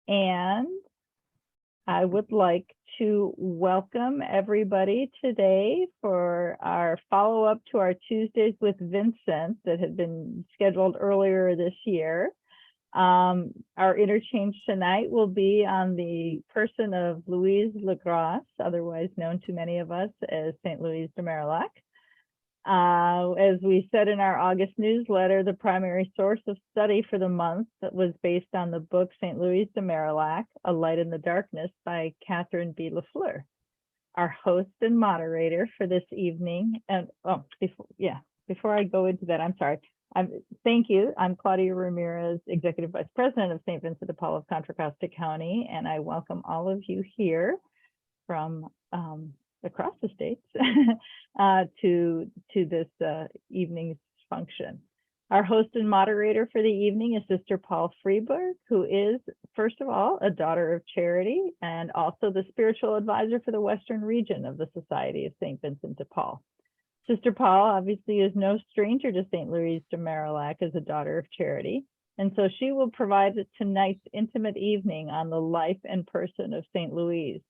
And I would like to welcome everybody today for our follow-up to our Tuesdays with Vincent that had been scheduled earlier this year. Our interchange tonight will be on the person of Louise de Marillac, otherwise known to many of us as St. Louise de Marillac. As we said in our August newsletter, the primary source of study for the month was based on the book St. Louise de Marillac, A Light in the Darkness by Catherine B. Lafleur. Our host and moderator for this evening, and before I go into that, I'm sorry. Thank you. I'm Claudia Ramirez, Executive Vice President of St. Vincent de Paul of Contra Costa County, and I welcome all of you here from across the states to this evening's function. Our host and moderator for the evening is Sister Paule Freeburg, who is, first of all, a daughter of charity and also the spiritual advisor for the Western region of the Society of St. Vincent de Paul. Sister Paule obviously is no stranger to St. Louise de Marillac as a daughter of charity, and so she will provide tonight's intimate evening on the life and person of St. Louise.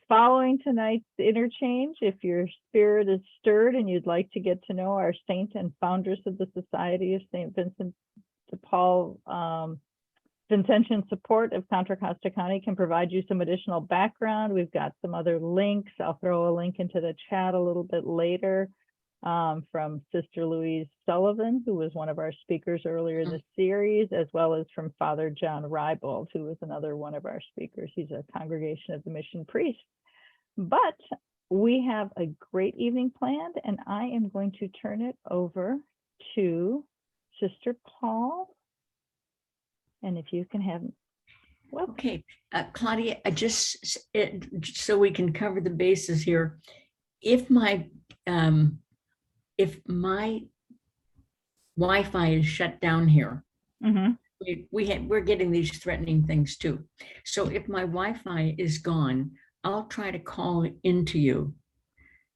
Following tonight's interchange, if your spirit is stirred and you'd like to get to know our saint and foundress of the Society of St. Vincent de Paul, Vincentian support of Contra Costa County can provide you some additional background. We've got some other links. I'll throw a link into the chat a little bit later from Sister Louise Sullivan, who was one of our speakers earlier in the series, as well as from Father John Rybold, who was another one of our speakers. He's a Congregation of the Mission priest. But we have a great evening planned, and I am going to turn it over to Sister Paule. And if you can have, well, okay, Claudia, so we can cover the bases here. If my Wi-Fi is shut down here, we're getting these threatening things too. So if my Wi-Fi is gone, I'll try to call into you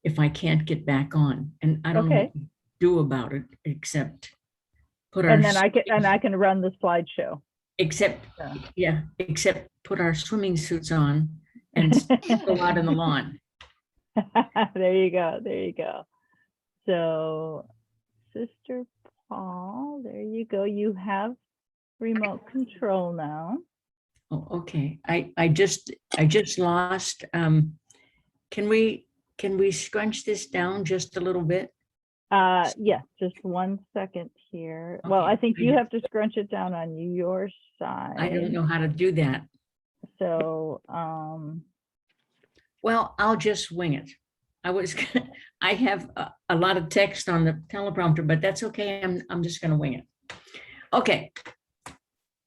if I can't get back on, and I don't know what to do about it except put our. And then I can run the slideshow. Except put our swimming suits on and go out in the lawn. There you go. There you go. So, Sister Paule, there you go. You have remote control now. Oh, okay. I just lost. Can we scrunch this down just a little bit? Yes, just 1 second here. Okay. Well, I think you have to scrunch it down on your side. I don't know how to do that. So, well, I'll just wing it. I have a lot of text on the teleprompter, but that's okay. I'm just going to wing it. Okay.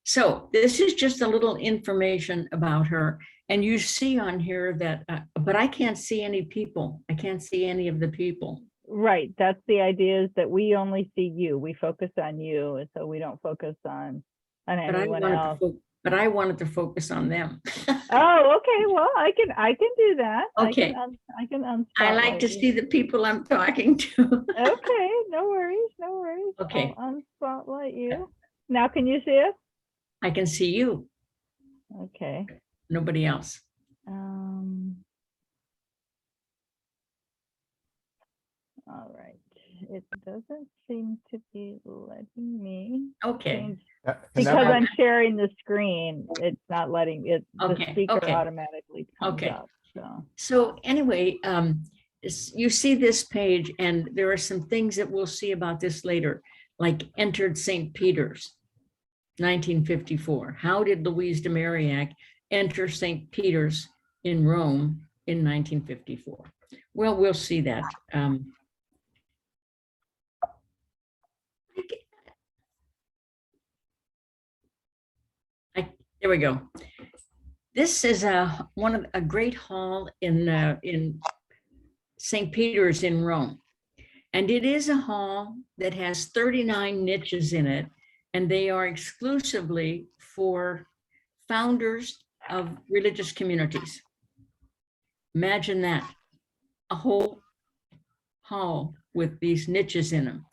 So this is just a little information about her. And you see on here that, but I can't see any people. I can't see any of the people. Right. That's the idea, is that we only see you. We focus on you. And so we don't focus on anyone else. But I wanted to focus on them. Oh, okay. Well, I can do that. Okay. I can unspotlight. I like to see the people I'm talking to. Okay. No worries. No worries. Okay. I'll unspotlight you. Now, can you see us? I can see you. Okay. Nobody else. All right. It doesn't seem to be letting me. Okay. Because I'm sharing the screen, it's not letting it. The speaker okay. automatically comes up. So anyway, you see this page, and there are some things that we'll see about this later, like entered St. Peter's, 1954. How did Louise de Marillac enter St. Peter's in Rome in 1954? Well, we'll see that. There we go. This is a great hall in St. Peter's in Rome. And it is a hall that has 39 niches in it, and they are exclusively for founders of religious communities. Imagine that, a whole hall with these niches in them.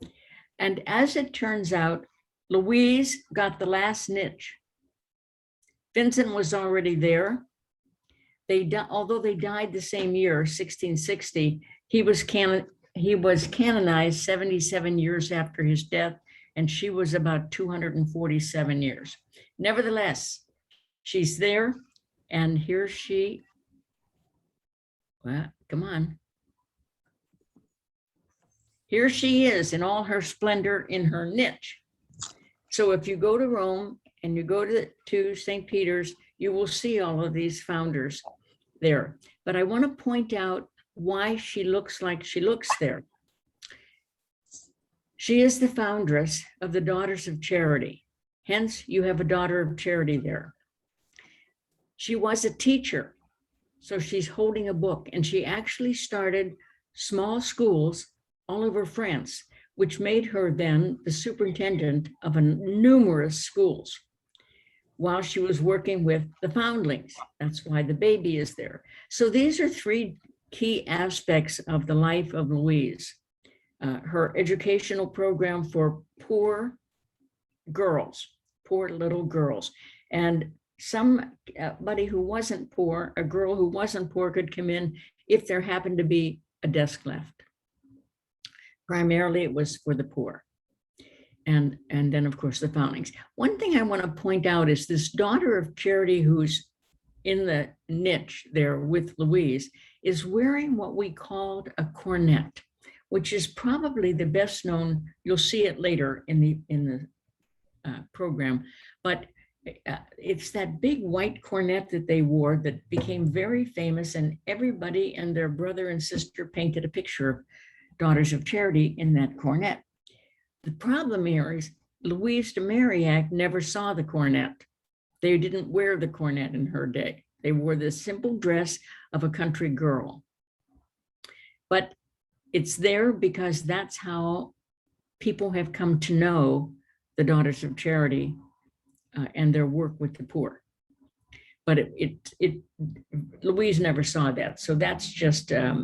And as it turns out, Louise got the last niche. Vincent was already there. Although they died the same year, 1660, he was canonized 77 years after his death, and she was about 247 years. Nevertheless, she's there, and here she, well, come on. Here she is in all her splendor in her niche. So if you go to Rome and you go to St. Peter's, you will see all of these founders there. But I want to point out why she looks like she looks there. She is the foundress of the Daughters of Charity. Hence, you have a Daughter of Charity there. She was a teacher, so she's holding a book, and she actually started small schools all over France, which made her then the superintendent of numerous schools while she was working with the foundlings. That's why the baby is there. So these are three key aspects of the life of Louise. Her educational program for poor girls, poor little girls. And somebody who wasn't poor, a girl who wasn't poor could come in if there happened to be a desk left. Primarily it was for the poor. And then of course the foundlings. One thing I want to point out is this Daughter of Charity who's in the niche there with Louise is wearing what we called a cornet, which is probably the best known. You'll see it later in the program, but it's that big white cornet that they wore that became very famous, and everybody and their brother and sister painted a picture of Daughters of Charity in that cornet. The problem here is Louise de Marillac never saw the cornet. They didn't wear the cornet in her day. They wore the simple dress of a country girl. But it's there because that's how people have come to know the Daughters of Charity and their work with the poor. But Louise never saw that. So that's just a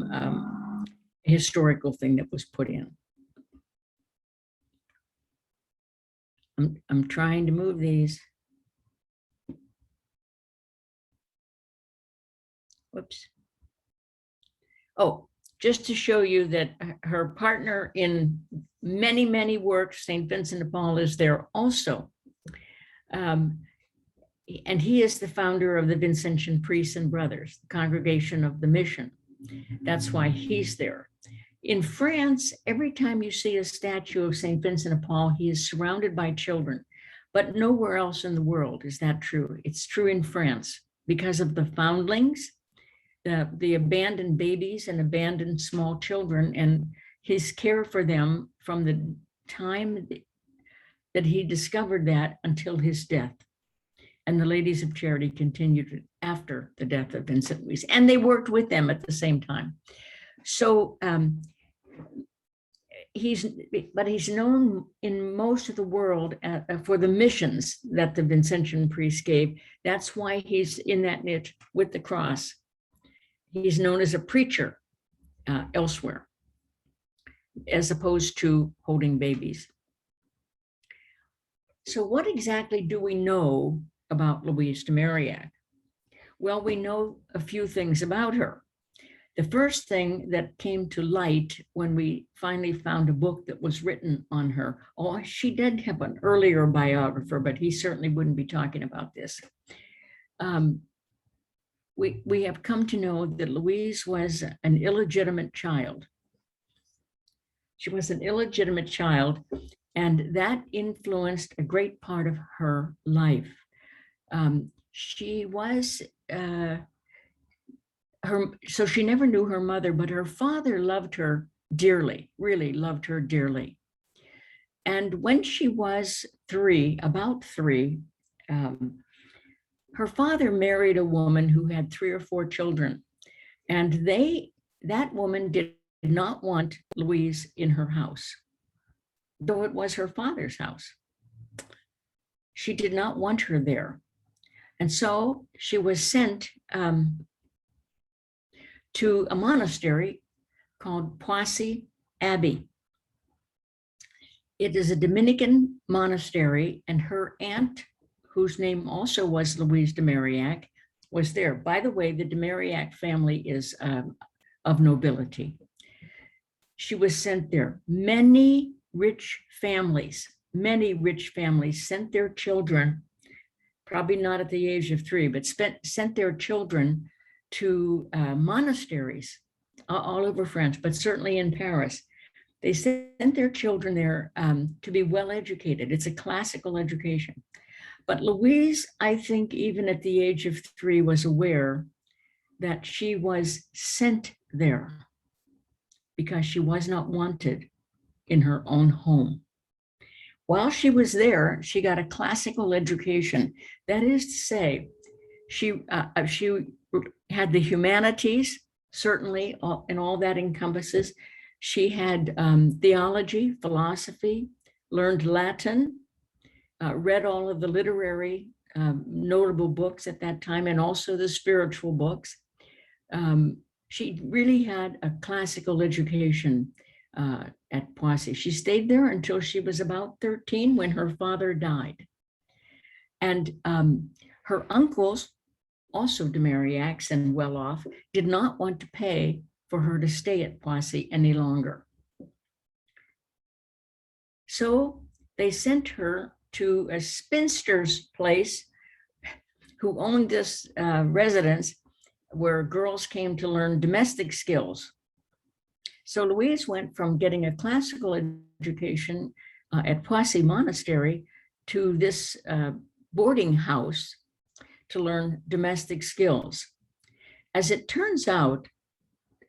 historical thing that was put in. I'm trying to move these. Whoops. Oh, just to show you that her partner in many, many works, St. Vincent de Paul, is there also. And he is the founder of the Vincentian Priests and Brothers, the Congregation of the Mission. That's why he's there. In France, every time you see a statue of St. Vincent de Paul, he is surrounded by children, but nowhere else in the world is that true. It's true in France because of the foundlings, the abandoned babies and abandoned small children, and his care for them from the time that he discovered that until his death. And the Ladies of Charity continued after the death of Vincent Louise, and they worked with them at the same time. So he's known in most of the world for the missions that the Vincentian priests gave. That's why he's in that niche with the cross. He's known as a preacher elsewhere, as opposed to holding babies. So what exactly do we know about Louise de Marillac? Well, we know a few things about her. The first thing that came to light when we finally found a book that was written on her, she did have an earlier biographer, but he certainly wouldn't be talking about this. We have come to know that Louise was an illegitimate child. She was an illegitimate child, and that influenced a great part of her life. She was, so she never knew her mother, but her father loved her dearly, really loved her dearly. And when she was about three, her father married a woman who had 3 or 4 children. And that woman did not want Louise in her house, though it was her father's house. She did not want her there. And so she was sent to a monastery called Poissy Abbey. It is a Dominican monastery, and her aunt, whose name also was Louise de Marillac, was there. By the way, the de Marillac family is of nobility. She was sent there. Many rich families sent their children, probably not at the age of 3, but sent their children to monasteries all over France, but certainly in Paris. They sent their children there to be well educated. It's a classical education. But Louise, I think, even at the age of 3, was aware that she was sent there because she was not wanted in her own home. While she was there, she got a classical education. That is to say, she had the humanities, certainly, and all that encompasses. She had theology, philosophy, learned Latin, read all of the literary notable books at that time, and also the spiritual books. She really had a classical education at Poissy. She stayed there until she was about 13 when her father died. And her uncles, also de Marillacs and well off, did not want to pay for her to stay at Poissy any longer. So they sent her to a spinster's place who owned this residence where girls came to learn domestic skills. So Louise went from getting a classical education at Poissy Monastery to this boarding house to learn domestic skills. As it turns out,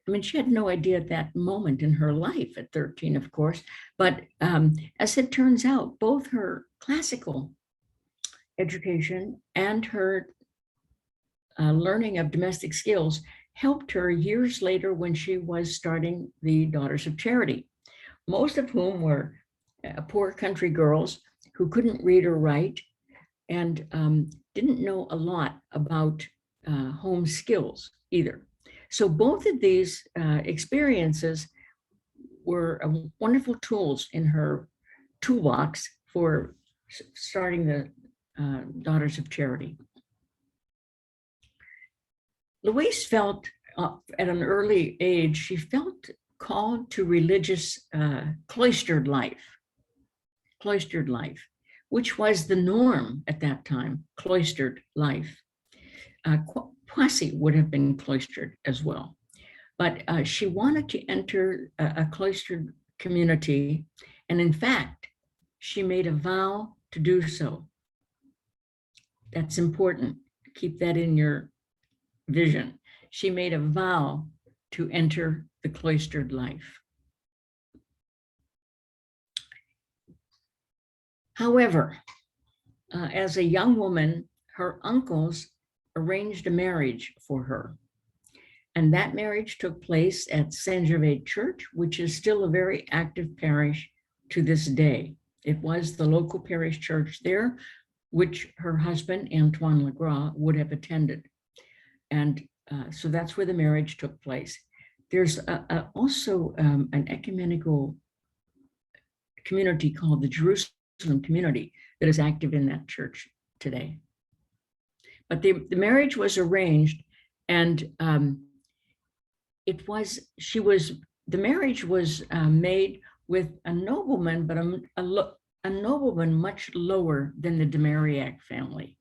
I mean, she had no idea at that moment in her life at 13, of course, but as it turns out, both her classical education and her learning of domestic skills helped her years later when she was starting the Daughters of Charity, most of whom were poor country girls who couldn't read or write and didn't know a lot about home skills either. So both of these experiences were wonderful tools in her toolbox for starting the Daughters of Charity. Louise felt at an early age, she felt called to religious cloistered life, which was the norm at that time, cloistered life. Poissy would have been cloistered as well, but she wanted to enter a cloistered community, and in fact, she made a vow to do so. That's important. Keep that in your vision. She made a vow to enter the cloistered life. However, as a young woman, her uncles arranged a marriage for her. And that marriage took place at Saint-Gervais Church, which is still a very active parish to this day. It was the local parish church there, which her husband, Antoine Legras, would have attended. And so that's where the marriage took place. There's also an ecumenical community called the Jerusalem Community that is active in that church today. But the marriage was arranged, and the marriage was made with a nobleman, but a nobleman much lower than the de Marillac family.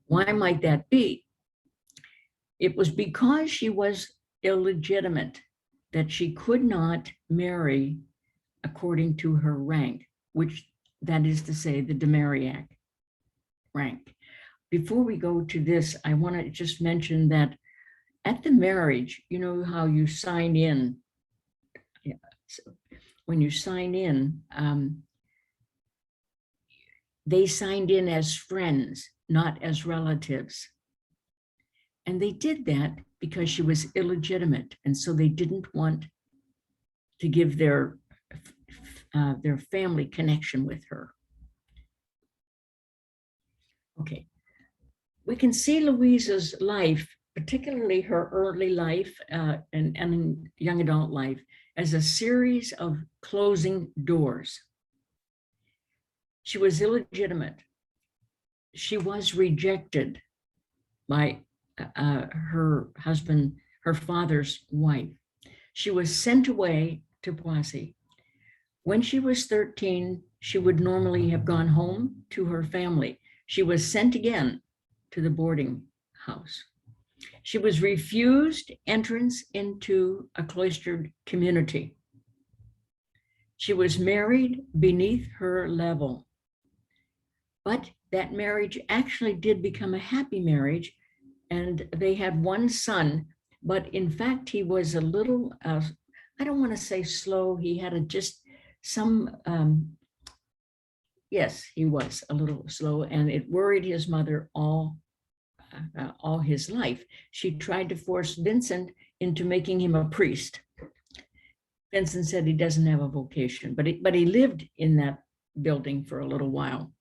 Why might that be? It was because she was illegitimate that she could not marry according to her rank, which that is to say the de Marillac rank. Before we go to this, I want to just mention that at the marriage, you know how you sign in. Yeah, so when you sign in, they signed in as friends, not as relatives. And they did that because she was illegitimate. And so they didn't want to give their family connection with her. Okay. We can see Louise's life, particularly her early life and young adult life, as a series of closing doors. She was illegitimate. she was rejected by her husband, her father's wife. She was sent away to Poissy. When she was 13, she would normally have gone home to her family. She was sent again to the boarding house. She was refused entrance into a cloistered community. She was married beneath her level. But that marriage actually did become a happy marriage, and they had one son, but in fact, he was a little, I don't want to say slow, he had just some, yes, he was a little slow, and it worried his mother all his life. She tried to force Vincent into making him a priest. Vincent said he doesn't have a vocation, but he lived in that building for a little while.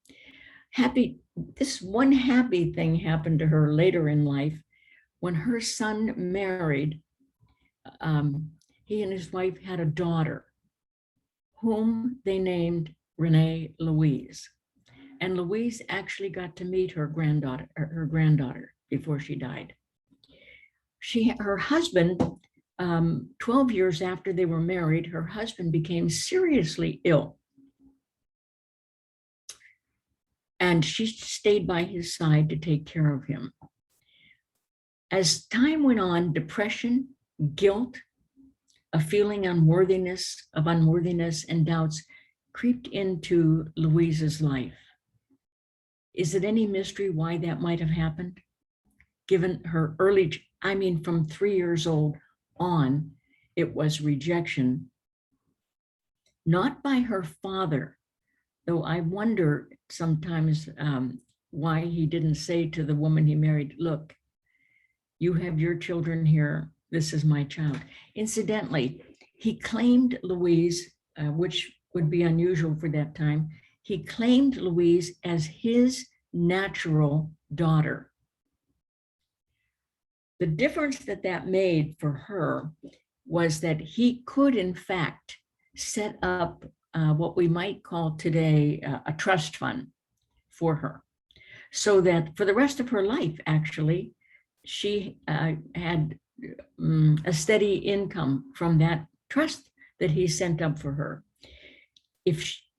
This one happy thing happened to her later in life. When her son married, he and his wife had a daughter whom they named Renee Louise. And Louise actually got to meet her granddaughter before she died. Her husband, 12 years after they were married, her husband became seriously ill. And she stayed by his side to take care of him. As time went on, depression, guilt, a feeling of unworthiness and doubts creeped into Louise's life. Is it any mystery why that might have happened? Given her from 3 years old on, it was rejection, not by her father, though I wonder sometimes why he didn't say to the woman he married, look, you have your children here, this is my child. Incidentally, he claimed Louise, which would be unusual for that time, he claimed Louise as his natural daughter. The difference that made for her was that he could, in fact, set up what we might call today a trust fund for her, so that for the rest of her life, actually, she had a steady income from that trust that he sent up for her.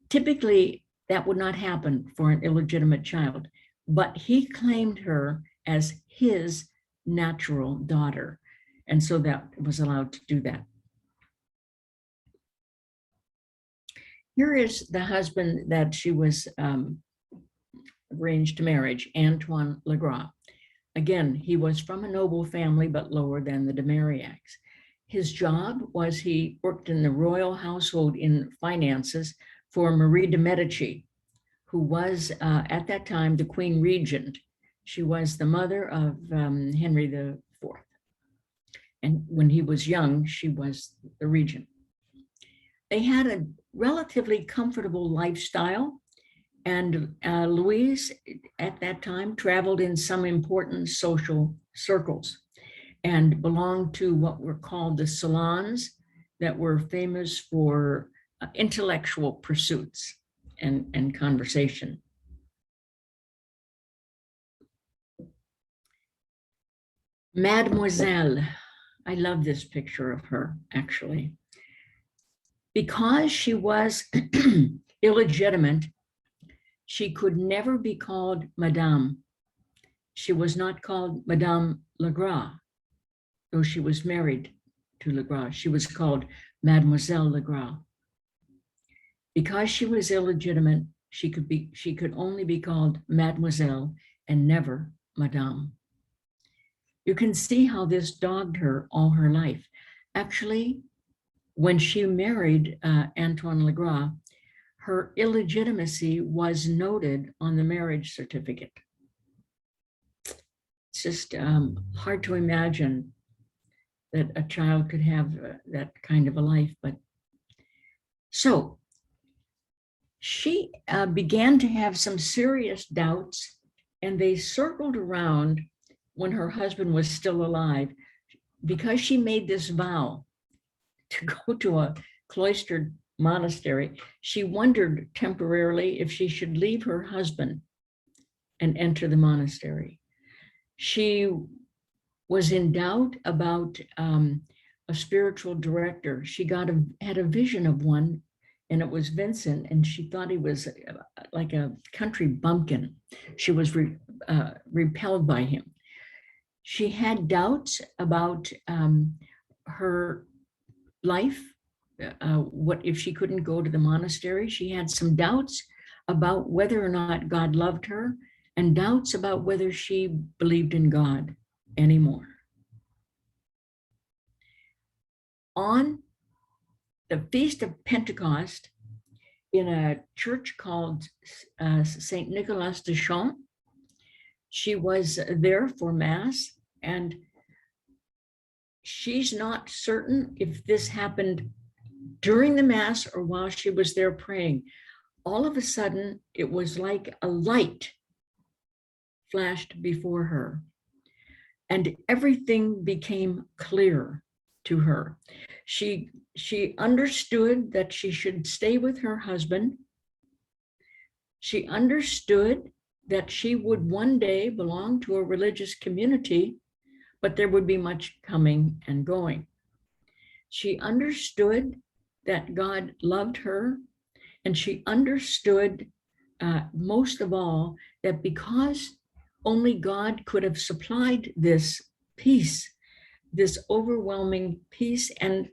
Typically, that would not happen for an illegitimate child, but he claimed her as his natural daughter, and so that was allowed to do that. Here is the husband that she was arranged marriage, Antoine Legras. Again, he was from a noble family, but lower than the de Marillacs. His job was he worked in the royal household in finances for Marie de Medici, who was at that time the Queen Regent. She was the mother of Henry IV. And when he was young, she was the regent. They had a relatively comfortable lifestyle, and Louise at that time traveled in some important social circles and belonged to what were called the salons that were famous for intellectual pursuits and conversation. Mademoiselle, I love this picture of her, actually. Because she was illegitimate, she could never be called Madame. She was not called Madame Legras, though she was married to Legras. She was called Mademoiselle Legras. Because she was illegitimate, she could only be called Mademoiselle and never Madame. You can see how this dogged her all her life. Actually, when she married Antoine Legras, her illegitimacy was noted on the marriage certificate. It's just hard to imagine that a child could have that kind of a life. But so she began to have some serious doubts, and they circled around when her husband was still alive, because she made this vow to go to a cloistered monastery. She wondered temporarily if she should leave her husband and enter the monastery. She was in doubt about a spiritual director. She had a vision of one, and it was Vincent, and she thought he was like a country bumpkin. She was repelled by him. She had doubts about her life. What if she couldn't go to the monastery? She had some doubts about whether or not God loved her, and doubts about whether she believed in God anymore. On the Feast of Pentecost, in a church called St. Nicholas de Champs, she was there for Mass, and she's not certain if this happened during the Mass or while she was there praying. All of a sudden, it was like a light flashed before her, and everything became clear to her. She understood that she should stay with her husband. She understood that she would one day belong to a religious community, but there would be much coming and going. She understood that God loved her, and she understood most of all that because only God could have supplied this peace, this overwhelming peace, and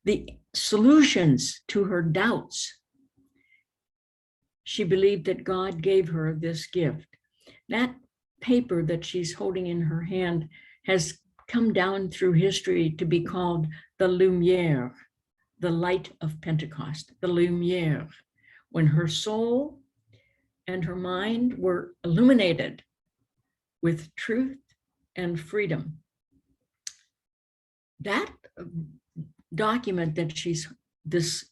the solutions to her doubts, she believed that God gave her this gift. That paper that she's holding in her hand has come down through history to be called the Lumière, the light of Pentecost, the Lumière, when her soul and her mind were illuminated with truth and freedom. That document that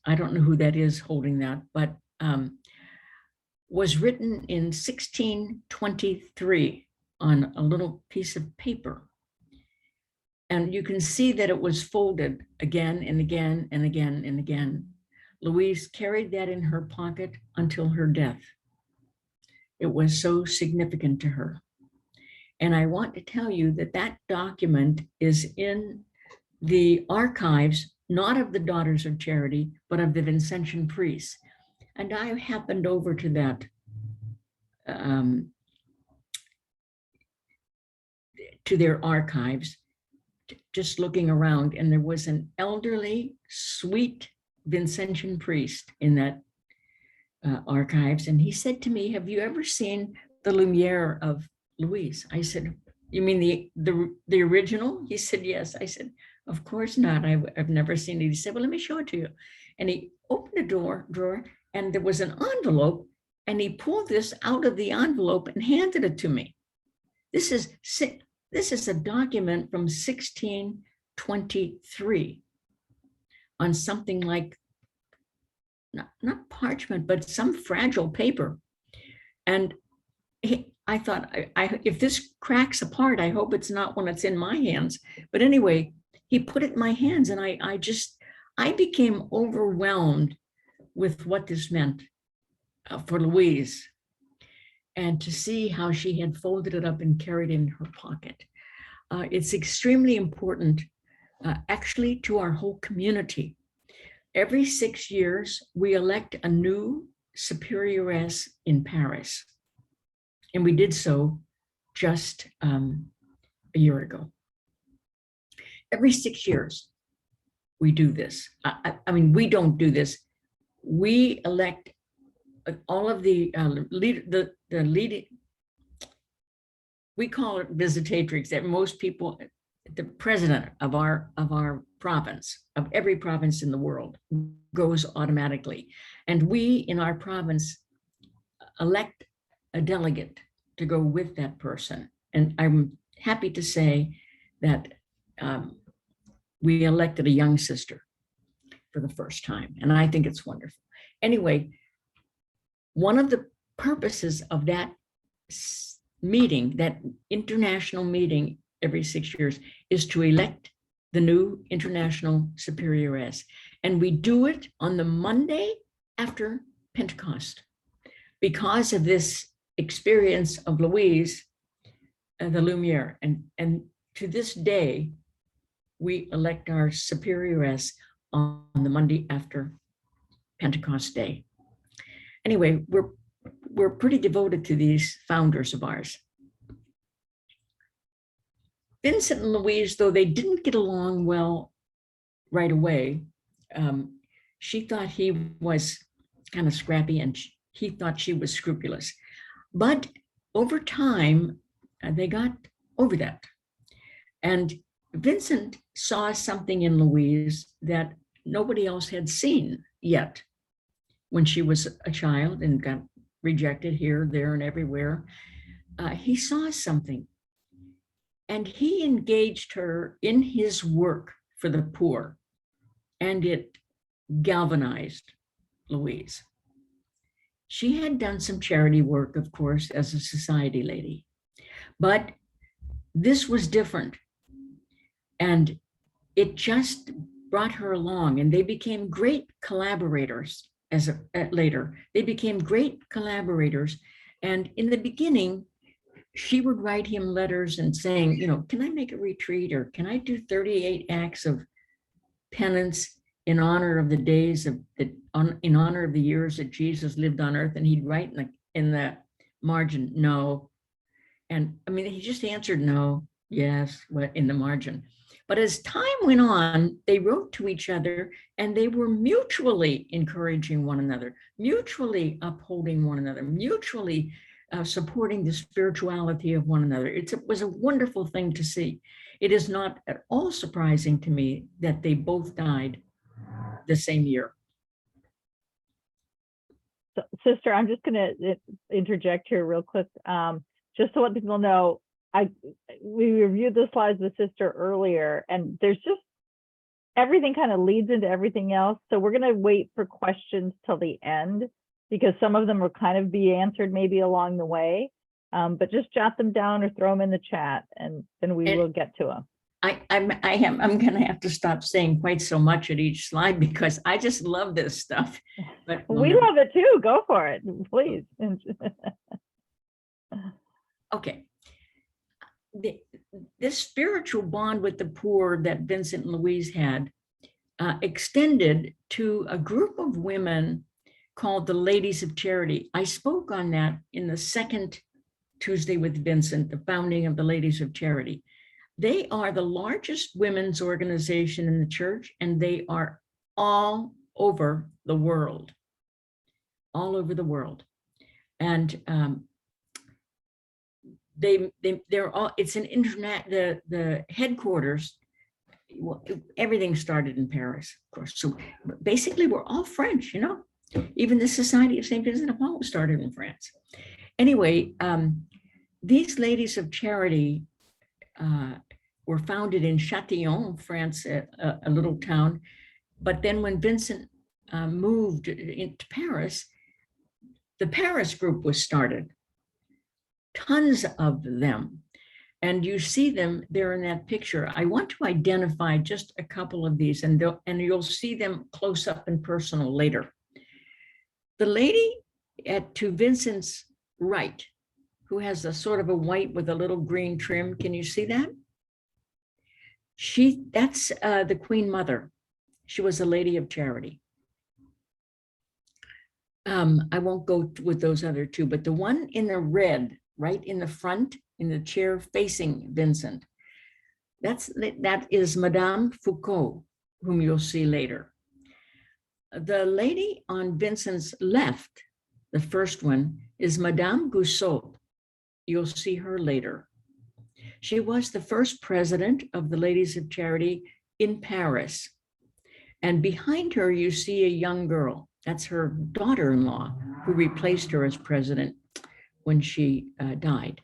I don't know who that is holding that, but was written in 1623 on a little piece of paper. And you can see that it was folded again and again and again and again. Louise carried that in her pocket until her death. It was so significant to her. And I want to tell you that that document is in the archives, not of the Daughters of Charity, but of the Vincentian priests. And I happened over to that, to their archives, just looking around, and there was an elderly, sweet Vincentian priest in that archives. And he said to me, "Have you ever seen the Lumière of Louise?" I said, "You mean the original?" He said, "Yes." I said, "Of course not. I've never seen it." He said, "Well, let me show it to you." And he opened a drawer, and there was an envelope, and he pulled this out of the envelope and handed it to me. This is a document from 1623 on something like, not parchment, but some fragile paper. And I thought, if this cracks apart, I hope it's not when it's in my hands. But anyway, he put it in my hands, and I became overwhelmed with what this meant for Louise, and to see how she had folded it up and carried it in her pocket. It's extremely important, actually, to our whole community. Every 6 years, we elect a new superioress in Paris. And we did so just a year ago. Every 6 years, we do this. I mean, we don't do this. We elect all of the leading, we call it visitatrix, that most people, the president of our province, of every province in the world, goes automatically. And we in our province elect a delegate to go with that person. And I'm happy to say that we elected a young sister for the first time. And I think it's wonderful. Anyway, one of the purposes of that meeting, that international meeting every 6 years, is to elect the new international superioress. And we do it on the Monday after Pentecost because of this experience of Louise, the Lumiere. And to this day, we elect our superioress on the Monday after Pentecost Day. Anyway, we're pretty devoted to these founders of ours. Vincent and Louise, though they didn't get along well right away, she thought he was kind of scrappy and he thought she was scrupulous. But over time, they got over that. And Vincent saw something in Louise that nobody else had seen yet when she was a child and got rejected here, there, and everywhere. He saw something. And he engaged her in his work for the poor, and it galvanized Louise. She had done some charity work, of course, as a society lady, but this was different. And it just brought her along, and they became great collaborators later. They became great collaborators. And in the beginning, she would write him letters and saying, can I make a retreat, or can I do 38 acts of penance in honor of the days of in honor of the years that Jesus lived on earth? And he'd write in the margin, no. And I mean, he just answered no, yes, in the margin. But as time went on, they wrote to each other, and they were mutually encouraging one another, mutually upholding one another, mutually supporting the spirituality of one another. It was a wonderful thing to see. It is not at all surprising to me that they both died the same year. So, Sister, I'm just going to interject here real quick, just to let people know. We reviewed the slides with Sister earlier, and there's just everything kind of leads into everything else. So we're going to wait for questions till the end, because some of them will kind of be answered maybe along the way. But just jot them down or throw them in the chat, and then we will get to them. I'm going to have to stop saying quite so much at each slide, because I just love this stuff. But we love it too. Go for it, please. Okay. This spiritual bond with the poor that Vincent and Louise had extended to a group of women called the Ladies of Charity. I spoke on that in the second Tuesday with Vincent, the founding of the Ladies of Charity. They are the largest women's organization in the church, and they are all over the world, all over the world. And they're all, it's an internet, the headquarters, everything started in Paris, of course. So basically we're all French, even the Society of St. Vincent de Paul was started in France. Anyway, these Ladies of Charity were founded in Châtillon, France, a little town. But then when Vincent moved into Paris, the Paris group was started. Tons of them. And you see them there in that picture. I want to identify just a couple of these, and you'll see them close up and personal later. The lady to Vincent's right, who has a sort of a white with a little green trim, can you see that? That's the Queen Mother. She was a Lady of Charity. I won't go with those other two, but the one in the red, right in the front, in the chair facing Vincent, that is Madame Foucault, whom you'll see later. The lady on Vincent's left, the first one, is Madame Gousseau. You'll see her later. She was the first president of the Ladies of Charity in Paris. And behind her, you see a young girl. That's her daughter-in-law, who replaced her as president when she died.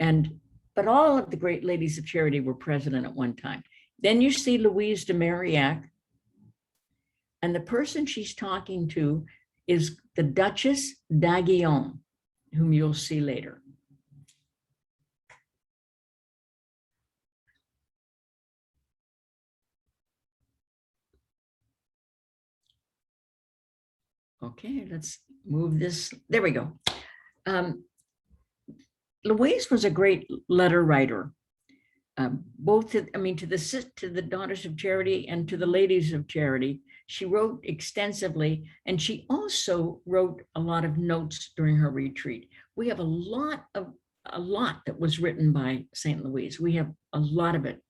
But all of the great Ladies of Charity were president at one time. Then you see Louise de Marillac, and the person she's talking to is the Duchess d'Aiguillon, whom you'll see later. Okay, let's move this. There we go. Louise was a great letter writer, both to, I mean, to the Daughters of Charity and to the Ladies of Charity. She wrote extensively, and she also wrote a lot of notes during her retreat. We have a lot that was written by St. Louise. We have a lot of it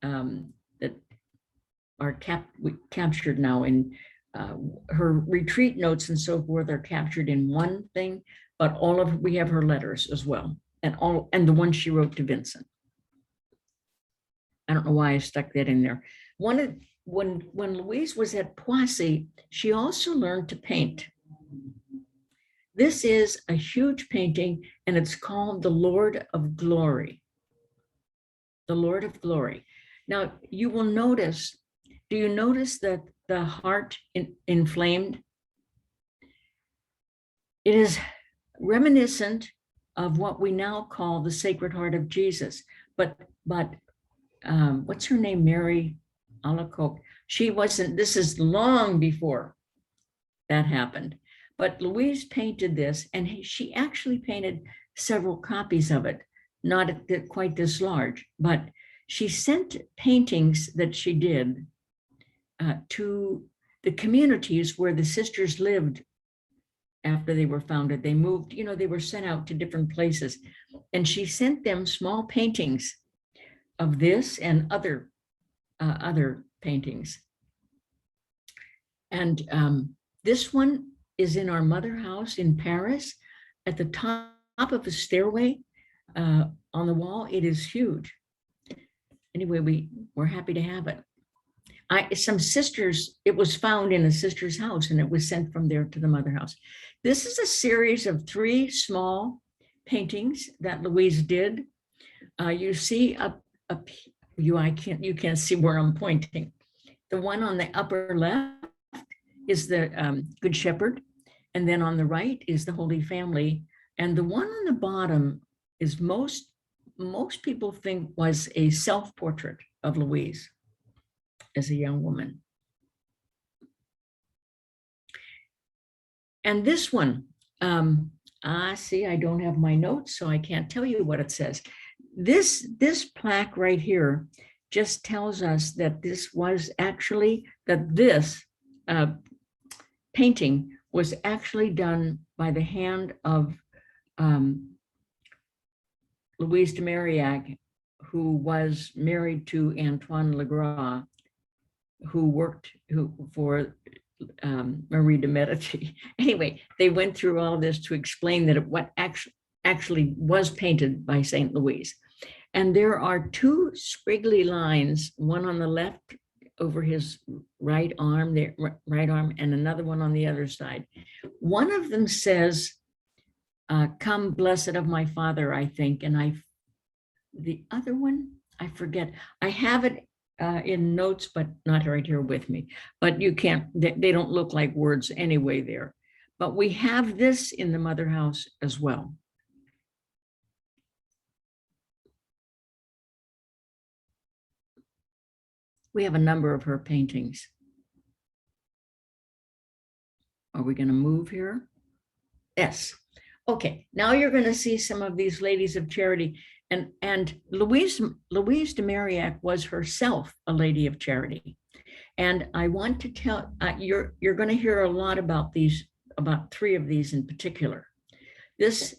that are captured now in her retreat notes and so forth are captured in one thing, but we have her letters as well, and the one she wrote to Vincent. I don't know why I stuck that in there. When Louise was at Poissy, she also learned to paint. This is a huge painting, and it's called The Lord of Glory. The Lord of Glory. Now, you will notice, do you notice that the heart inflamed? It is reminiscent of what we now call the Sacred Heart of Jesus, but what's her name? Mary Alacoque. She wasn't, this is long before that happened, but Louise painted this, and she actually painted several copies of it, not quite this large, but she sent paintings that she did to the communities where the sisters lived after they were founded. They moved, they were sent out to different places, and she sent them small paintings of this and other paintings. And this one is in our mother house in Paris, at the top of a stairway on the wall. It is huge. Anyway, we're happy to have it. Some sisters, it was found in a sister's house, and it was sent from there to the mother house. This is a series of 3 small paintings that Louise did. You see you can't see where I'm pointing. The one on the upper left is the Good Shepherd, and then on the right is the Holy Family, and the one on the bottom is most people think was a self-portrait of Louise as a young woman. And this one, see, I don't have my notes, so I can't tell you what it says. This plaque right here just tells us that this painting was actually done by the hand of Louise de Marillac, who was married to Antoine Legras, who worked for Marie de Medici. Anyway, they went through all this to explain that what actually was painted by St. Louise. And there are 2 squiggly lines, one on the left over his right arm, and another one on the other side. One of them says, "Come, blessed of my Father," I think, and the other one, I forget. I have it in notes, but not right here with me. But you can't, they don't look like words anyway there. But we have this in the mother house as well. We have a number of her paintings. Are we going to move here? Yes. Okay, now you're going to see some of these Ladies of Charity. And Louise de Marillac was herself a Lady of Charity. And I want to tell, you're going to hear a lot about these, about 3 of these in particular. This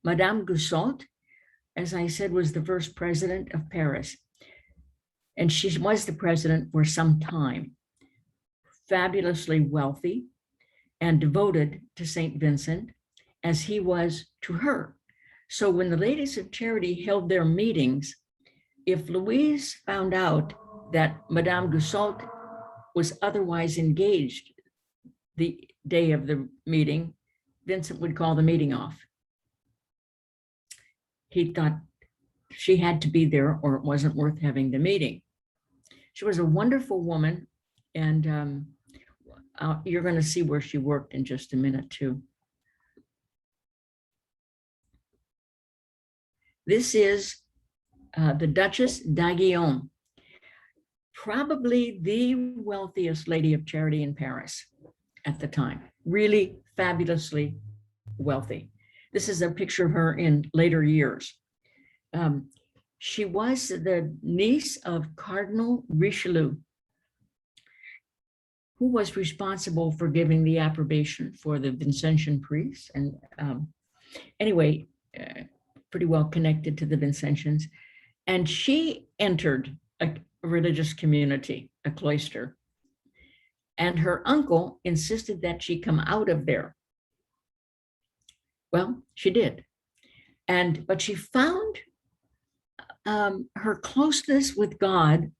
Madame Gussault, as I said, was the first president of Paris. And she was the president for some time, fabulously wealthy and devoted to St. Vincent, as he was to her. So when the Ladies of Charity held their meetings, if Louise found out that Madame Gussault was otherwise engaged the day of the meeting, Vincent would call the meeting off. He thought she had to be there or it wasn't worth having the meeting. She was a wonderful woman, and you're going to see where she worked in just a minute too. This is the Duchess d'Aiguillon, probably the wealthiest Lady of Charity in Paris at the time, really fabulously wealthy. This is a picture of her in later years. She was the niece of Cardinal Richelieu, who was responsible for giving the approbation for the Vincentian priests. And anyway, pretty well connected to the Vincentians. And she entered a religious community, a cloister. And her uncle insisted that she come out of there. Well, she did. But she found her closeness with God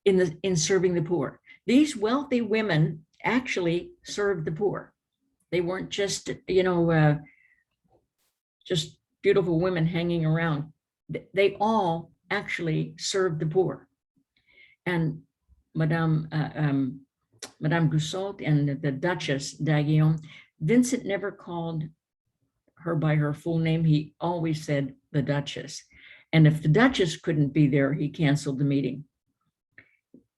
in serving the poor. These wealthy women actually served the poor. They weren't just, just beautiful women hanging around. They all actually served the poor. And Madame Goussault and the Duchess d'Aiguillon, Vincent never called her by her full name. He always said the Duchess. And if the Duchess couldn't be there, he canceled the meeting.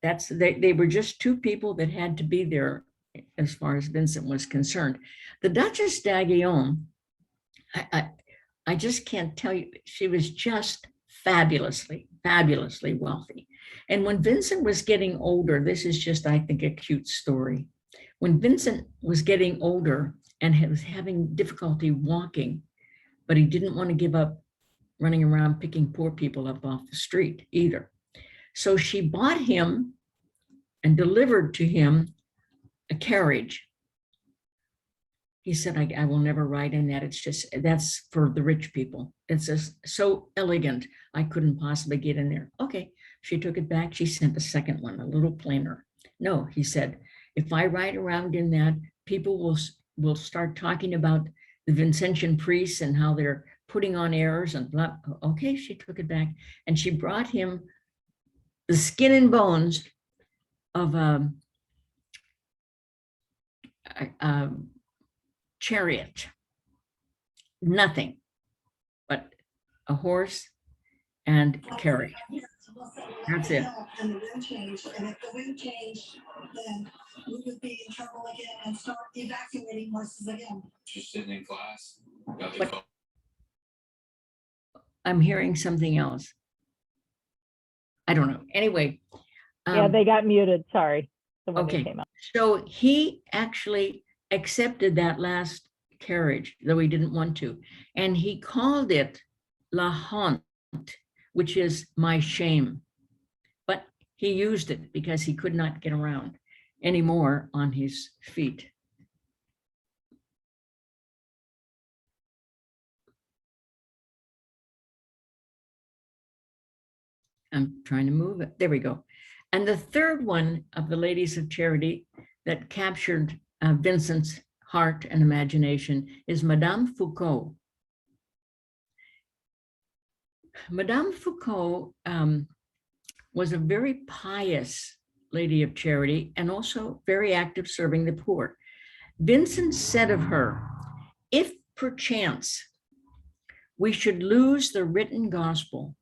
They were just two people that had to be there as far as Vincent was concerned. The Duchess d'Aiguillon, I just can't tell you, she was just fabulously wealthy. And when Vincent was getting older, this is just, I think, a cute story. When Vincent was getting older and was having difficulty walking, but he didn't want to give up running around picking poor people up off the street either. So she bought him and delivered to him a carriage. He said, I will never ride in that. It's just, that's for the rich people. It's just so elegant. I couldn't possibly get in there. Okay, she took it back. She sent a second one, a little plainer. No, he said, if I ride around in that, people will start talking about the Vincentian priests and how they're putting on airs and blah. Okay, she took it back. And she brought him the skin and bones of a chariot, nothing but a horse and a carriage. That's it. And the wind changed, and if the wind changed, then we would be in trouble again and start evacuating horses again. Just sitting in class. Got the But- phone. I'm hearing something else. I don't know. Anyway. Yeah, they got muted, sorry. Someone Okay. came up. So he actually accepted that last carriage, though he didn't want to. And he called it La Honte, which is my shame. But he used it because he could not get around anymore on his feet. I'm trying to move it. There we go. And the third one of the Ladies of Charity that captured Vincent's heart and imagination is Madame Foucault. Madame Foucault was a very pious lady of charity and also very active serving the poor. Vincent said of her, if perchance we should lose the written gospel,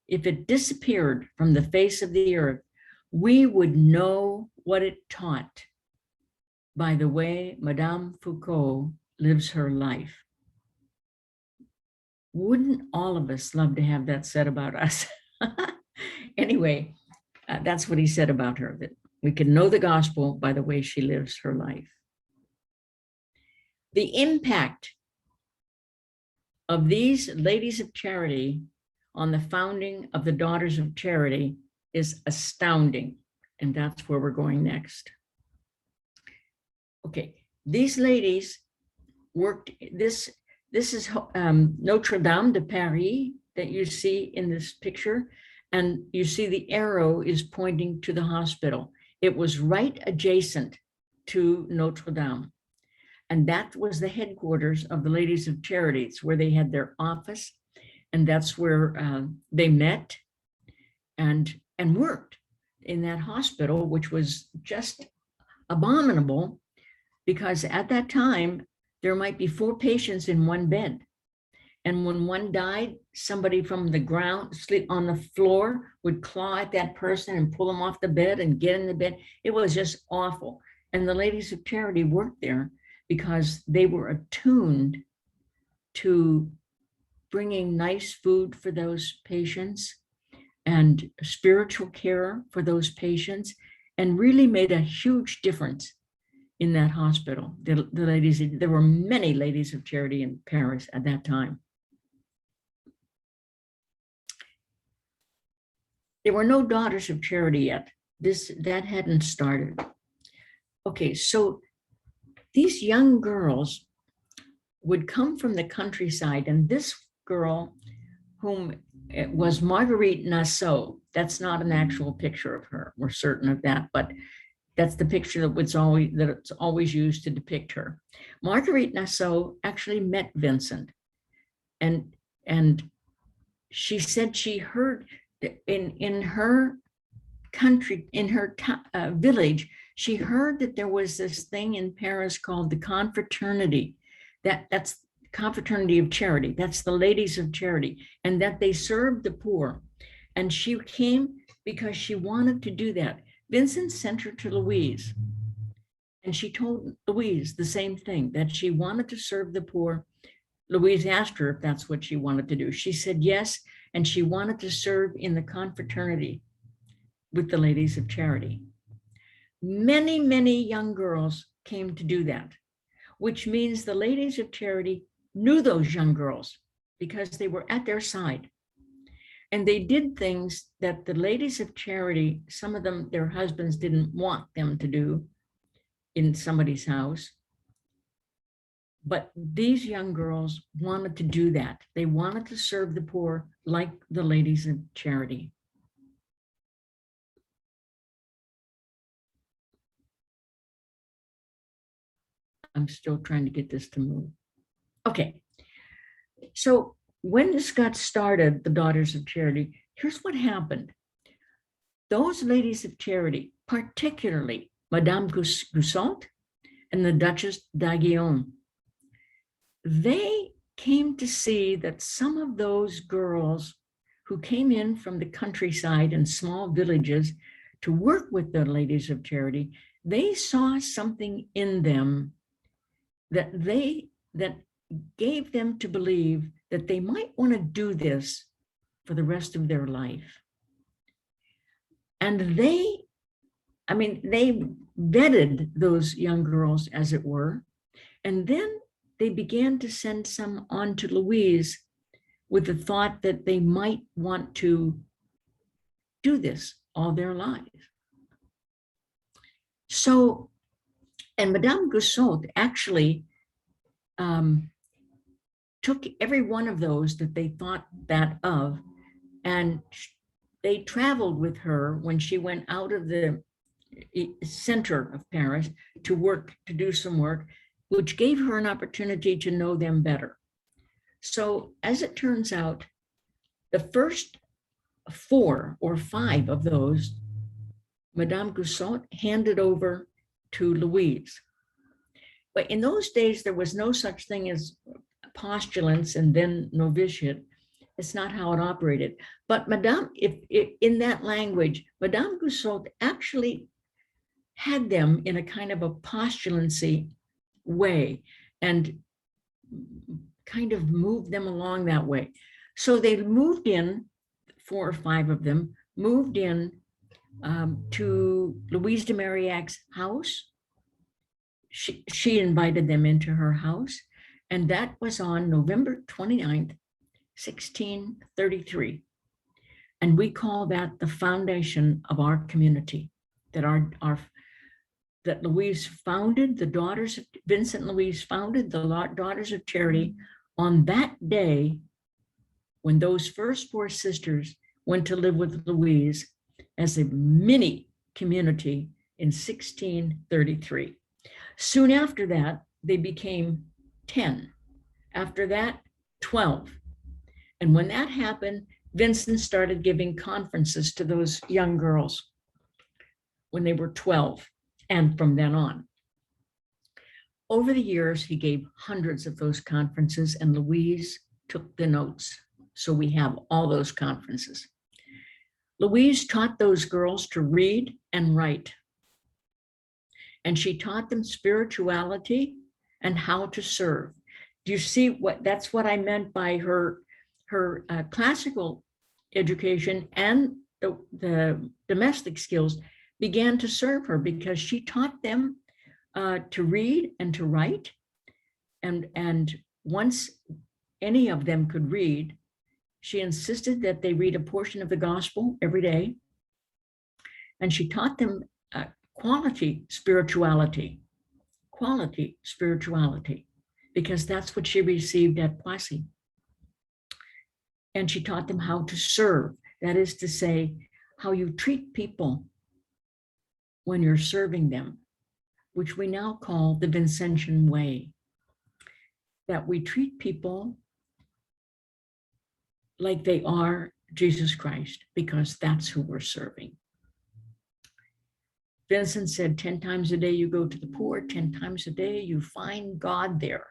if it disappeared from the face of the earth, we would know what it taught by the way Madame Foucault lives her life. Wouldn't all of us love to have that said about us? Anyway, that's what he said about her, that we can know the gospel by the way she lives her life. The impact of these ladies of charity on the founding of the Daughters of Charity is astounding. And that's where we're going next. Okay, these ladies worked, this is Notre Dame de Paris that you see in this picture. And you see the arrow is pointing to the hospital. It was right adjacent to Notre Dame. And that was the headquarters of the Ladies of Charity. It's where they had their office. And that's where they met and worked in that hospital, which was just abominable because at that time, there might be 4 patients in one bed. And when one died, somebody from the ground, sleep on the floor, would claw at that person and pull them off the bed and get in the bed. It was just awful. And the Ladies of Charity worked there because they were attuned to bringing nice food for those patients and spiritual care for those patients, and really made a huge difference in that hospital. The ladies, there were many ladies of charity in Paris at that time. There were no daughters of charity yet. That hadn't started. Okay, so these young girls would come from the countryside, and this girl, whom it was Marguerite Nassau, that's not an actual picture of her, we're certain of that, but that's the picture that's always used to depict her. Marguerite Nassau actually met Vincent, and she said she heard in her country, in her village, she heard that there was this thing in Paris called the confraternity. That's confraternity of charity. That's the ladies of charity, and that they served the poor. And she came because she wanted to do that. Vincent sent her to Louise, and she told Louise the same thing, that she wanted to serve the poor. Louise asked her if that's what she wanted to do. She said yes, and she wanted to serve in the confraternity with the ladies of charity. Many, many young girls came to do that, which means the ladies of charity knew those young girls because they were at their side. And they did things that the ladies of charity, some of them, their husbands didn't want them to do in somebody's house. But these young girls wanted to do that. They wanted to serve the poor like the ladies of charity. I'm still trying to get this to move. Okay, so when this got started, the Daughters of Charity, here's what happened. Those ladies of charity, particularly Madame Goussot and the Duchess d'Aiguillon, they came to see that some of those girls who came in from the countryside and small villages to work with the ladies of charity, they saw something in them that gave them to believe that they might want to do this for the rest of their life. And they vetted those young girls, as it were, and then they began to send some on to Louise with the thought that they might want to do this all their lives. So, and Madame Goussot actually took every one of those that they thought that of, and they traveled with her when she went out of the center of Paris to work, to do some work, which gave her an opportunity to know them better. So as it turns out, the first 4 or 5 of those, Madame Goussot handed over to Louise. But in those days, there was no such thing as postulants and then novitiate. It's not how it operated. But if in that language, Madame Goussot actually had them in a kind of a postulancy way and kind of moved them along that way. So they moved in, 4 or 5 of them moved in to Louise de Marillac's house. She invited them into her house, and that was on November 29th, 1633. And we call that the foundation of our community, that Louise founded, Vincent and Louise founded the Daughters of Charity on that day when those first 4 sisters went to live with Louise as a mini community in 1633. Soon after that, they became 10. After that, 12. And when that happened, Vincent started giving conferences to those young girls when they were 12 and from then on. Over the years, he gave hundreds of those conferences, and Louise took the notes. So we have all those conferences. Louise taught those girls to read and write. And she taught them spirituality and how to serve. Do you see that's what I meant by her classical education and the domestic skills began to serve her because she taught them to read and to write. And once any of them could read, she insisted that they read a portion of the gospel every day. And she taught them quality spirituality, because that's what she received at Poissy. And she taught them how to serve. That is to say, how you treat people when you're serving them, which we now call the Vincentian way. That we treat people like they are Jesus Christ, because that's who we're serving. Vincent said 10 times a day you go to the poor, 10 times a day you find God there.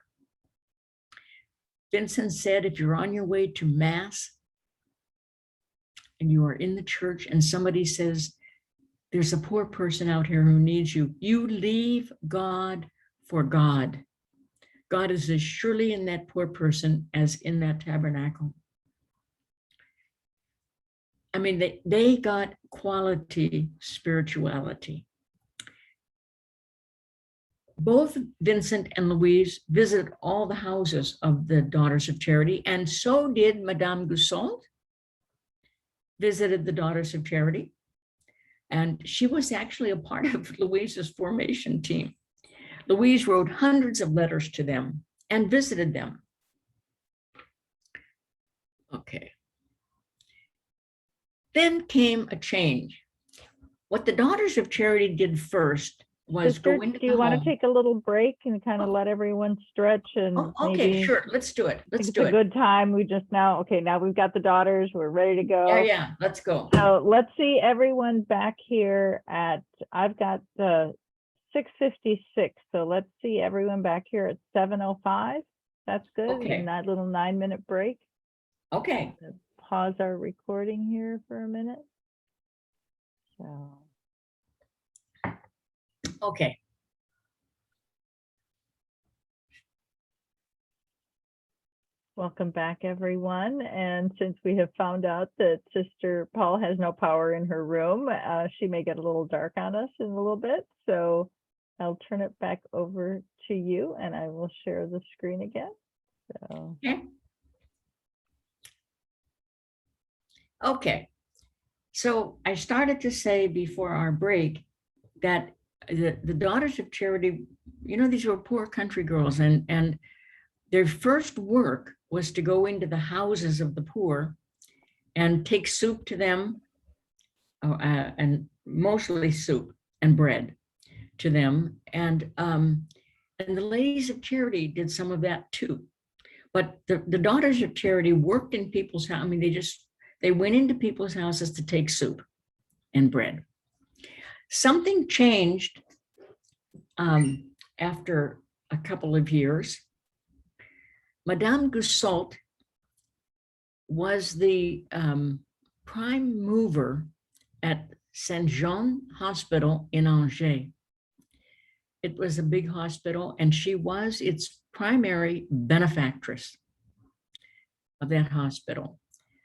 Vincent said if you're on your way to Mass and you are in the church and somebody says, there's a poor person out here who needs you, you leave God for God. God is as surely in that poor person as in that tabernacle. I mean, they got quality spirituality. Both Vincent and Louise visited all the houses of the Daughters of Charity, and so did Madame Gussault, visited the Daughters of Charity. And she was actually a part of Louise's formation team. Louise wrote hundreds of letters to them and visited them. Okay. Then came a change. What the Daughters of Charity did first was Sister, go into do you the want home. to take a little break and kind of let everyone stretch and Oh, okay, maybe sure. Let's do it. Let's it's do a it. good time. We just now, okay, now we've got the daughters. We're ready to go. Yeah, let's go. So let's see everyone back here at, I've got the 6:56. So let's see everyone back here at 7:05. That's good. Okay. And that little 9-minute break. Okay. Pause our recording here for a minute. So. Okay. Welcome back, everyone. And since we have found out that Sister Paul has no power in her room, she may get a little dark on us in a little bit. So I'll turn it back over to you and I will share the screen again. So. Okay. Okay. So I started to say before our break that the Daughters of Charity, you know, these were poor country girls, and their first work was to go into the houses of the poor and take soup to them, and mostly soup and bread to them. And the Ladies of Charity did some of that too. But the Daughters of Charity worked in people's house. I mean, they went into people's houses to take soup and bread. Something changed after a couple of years. Madame Gussault was the prime mover at Saint Jean Hospital in Angers. It was a big hospital, and she was its primary benefactress of that hospital.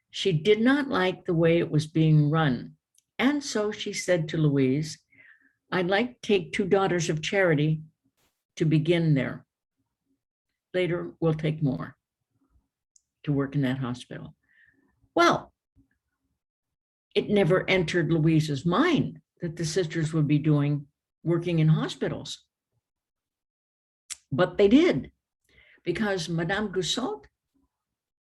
She did not like the way it was being run. And so she said to Louise, I'd like to take 2 Daughters of Charity to begin there. Later, we'll take more to work in that hospital. Well, it never entered Louise's mind that the sisters would be working in hospitals. But they did, because Madame Gussault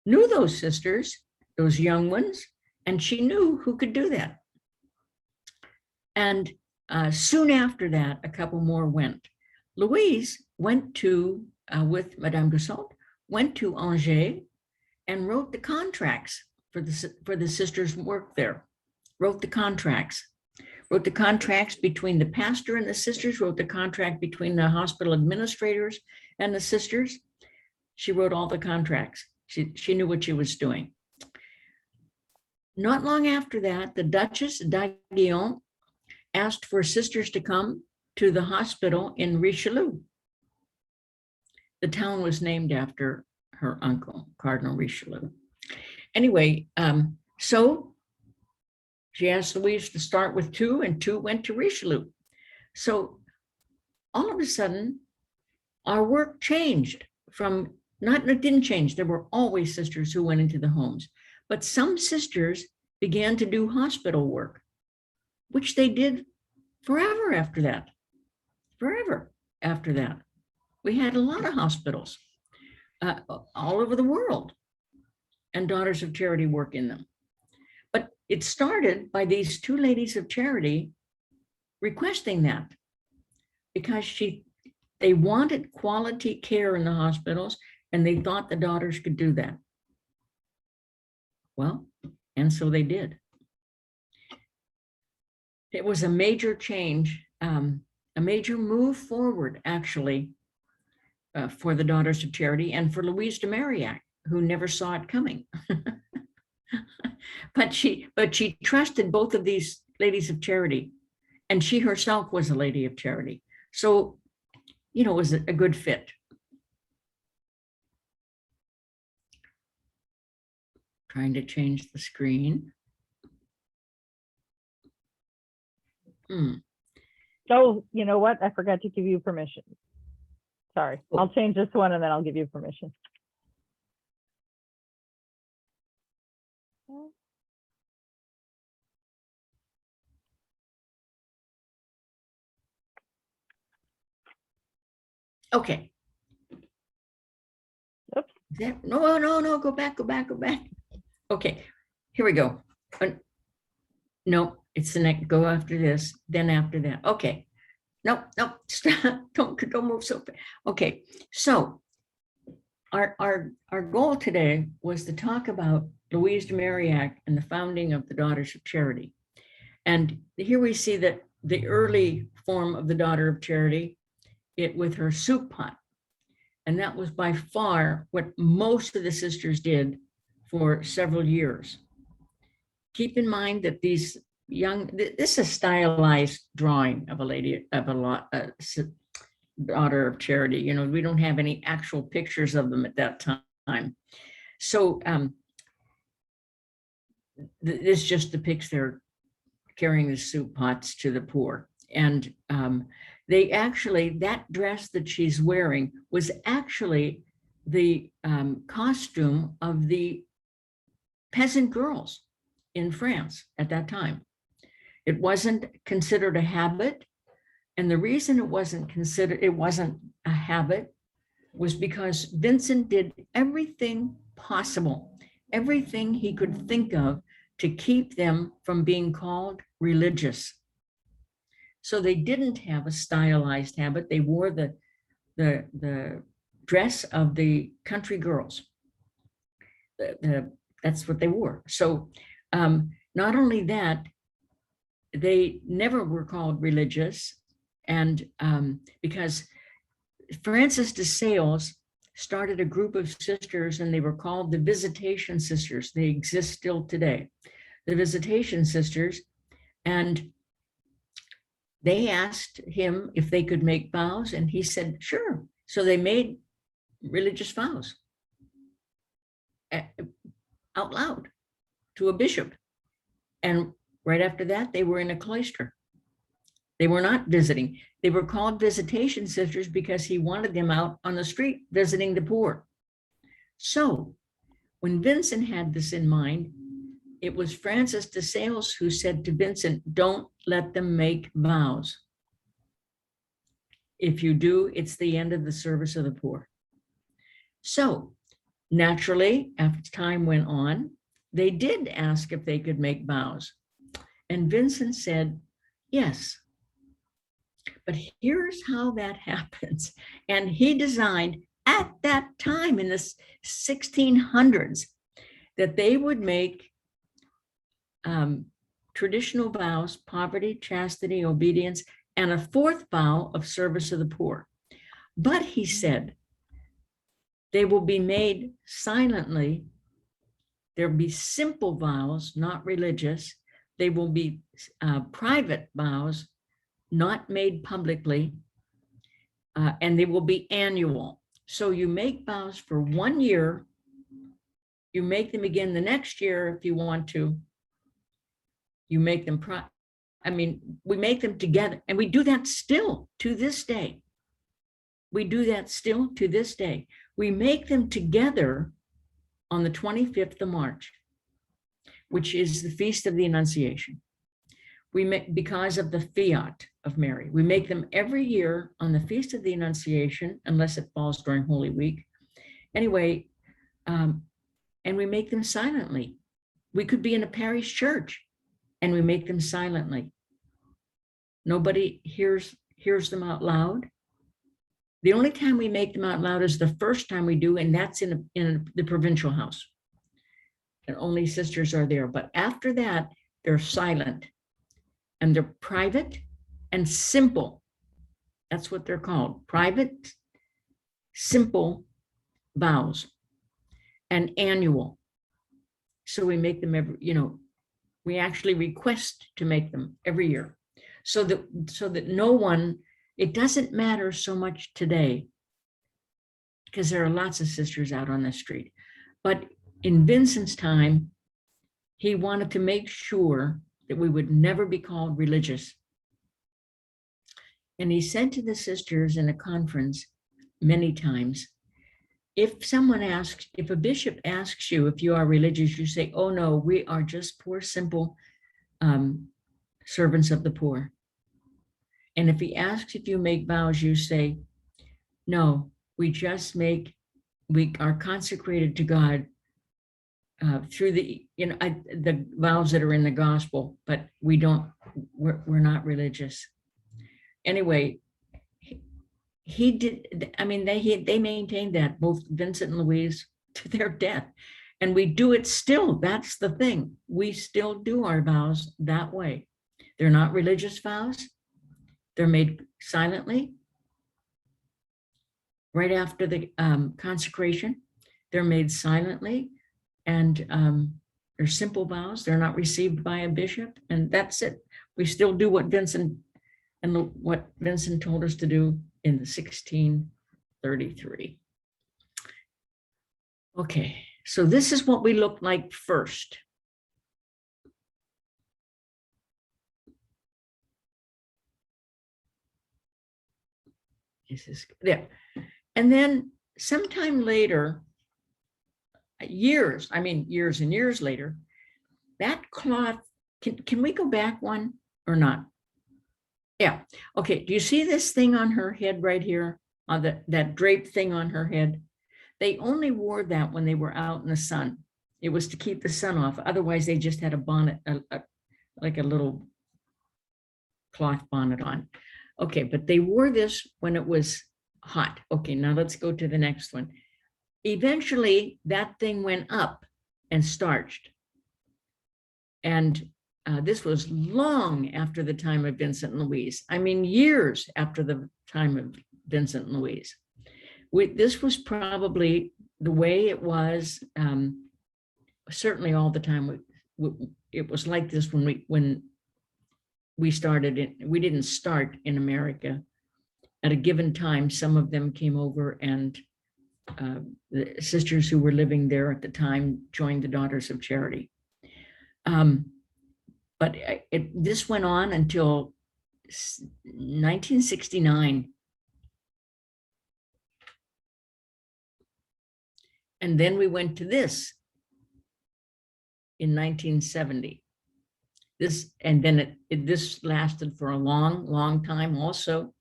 knew those sisters, those young ones, and she knew who could do that. And soon after that, a couple more went. Louise went to, with Madame Gussault, went to Angers and wrote the contracts for the sisters' work there. Wrote the contracts between the pastor and the sisters, wrote the contract between the hospital administrators and the sisters. She wrote all the contracts. She knew what she was doing. Not long after that, the Duchess d'Aiguillon asked for sisters to come to the hospital in Richelieu. the town was named after her uncle, Cardinal Richelieu. Anyway, so she asked Louise to start with 2, and 2 went to Richelieu. So all of a sudden, our work changed from, it didn't change. There were always sisters who went into the homes, but some sisters began to do hospital work, which they did forever after that. Forever after that. We had a lot of hospitals all over the world, and Daughters of Charity work in them. But it started by these 2 ladies of charity requesting that, because they wanted quality care in the hospitals, and they thought the daughters could do that. Well, and so they did. It was a major change, a major move forward, actually, for the Daughters of Charity and for Louise de Marillac, who never saw it coming. But she trusted both of these ladies of charity, and she herself was a lady of charity. So, it was a good fit. Trying to change the screen. Oh, you know what? I forgot to give you permission. Sorry, Oh. I'll change this one and then I'll give you permission. Okay. Oops. No, go back. Okay, here we go. No, it's the next, go after this, then after that. Okay. Nope, stop, don't move so fast. Okay, so our goal today was to talk about Louise de Marillac and the founding of the Daughters of Charity. And here we see that the early form of the Daughter of Charity, it with her soup pot. And that was by far what most of the sisters did for several years. Keep in mind that these this is a stylized drawing of a lady, of a Daughter of Charity. We don't have any actual pictures of them at that time. So this just depicts their carrying the soup pots to the poor. And they actually, that dress that she's wearing was actually the costume of the peasant girls in France at that time. It wasn't considered a habit. And the reason it wasn't a habit was because Vincent did everything possible, everything he could think of to keep them from being called religious. So they didn't have a stylized habit. They wore the dress of the country girls. That's what they wore. So not only that, they never were called religious. And because Francis de Sales started a group of sisters, and they were called the Visitation Sisters. They exist still today, the Visitation Sisters. And they asked him if they could make vows, and he said, sure. So they made religious vows out loud to a bishop. And right after that, they were in a cloister. They were not visiting. They were called Visitation Sisters because he wanted them out on the street visiting the poor. So when Vincent had this in mind, it was Francis de Sales who said to Vincent, don't let them make vows. If you do, it's the end of the service of the poor. So naturally, after time went on, they did ask if they could make vows. And Vincent said, yes. But here's how that happens. And he designed at that time in the 1600s that they would make traditional vows: poverty, chastity, obedience, and a fourth vow of service of the poor. But he said, they will be made silently. There'll be simple vows, not religious. They will be private vows, not made publicly, and they will be annual. So you make vows for 1 year. You make them again the next year if you want to. You make them, we make them together, and we do that still to this day. We do that still to this day. We make them together on the 25th of March, which is the Feast of the Annunciation. We make, because of the fiat of Mary, we make them every year on the Feast of the Annunciation, unless it falls during Holy Week. Anyway, and we make them silently. We could be in a parish church and we make them silently. Nobody hears them out loud. The only time we make them out loud is the first time we do, and that's in the provincial house. And only sisters are there. But after that, they're silent and they're private and simple. That's what they're called. Private, simple vows, and annual. So we make them every, we actually request to make them every year. So that no one, it doesn't matter so much today, because there are lots of sisters out on the street. But in Vincent's time, he wanted to make sure that we would never be called religious. And he said to the sisters in a conference many times, if a bishop asks you if you are religious, you say, oh no, we are just poor, simple servants of the poor. And if he asks if you make vows, you say, no, we are consecrated to God through the vows that are in the gospel, but we're not religious. Anyway, he did, they maintained that, both Vincent and Louise, to their death. And we do it still. That's the thing. We still do our vows that way. They're not religious vows. They're made silently right after the consecration. They're made silently, and they're simple vows. They're not received by a bishop, and that's it. We still do what Vincent told us to do in 1633. Okay, so this is what we look like first. This is there. And then sometime later, years and years later, that cloth, can we go back one or not? Yeah. Okay. Do you see this thing on her head right here, on that draped thing on her head? They only wore that when they were out in the sun. It was to keep the sun off. Otherwise, they just had a bonnet, like a little cloth bonnet on. Okay, but they wore this when it was hot. Okay, now let's go to the next one. Eventually, that thing went up and starched. And this was long after the time of Vincent and Louise. Years after the time of Vincent and Louise. This was probably the way it was, certainly all the time. It was like this when we started it. We didn't start in America. At a given time, some of them came over, and the sisters who were living there at the time joined the Daughters of Charity. But this went on until 1969. And then we went to this in 1970. And then this lasted for a long, long time also.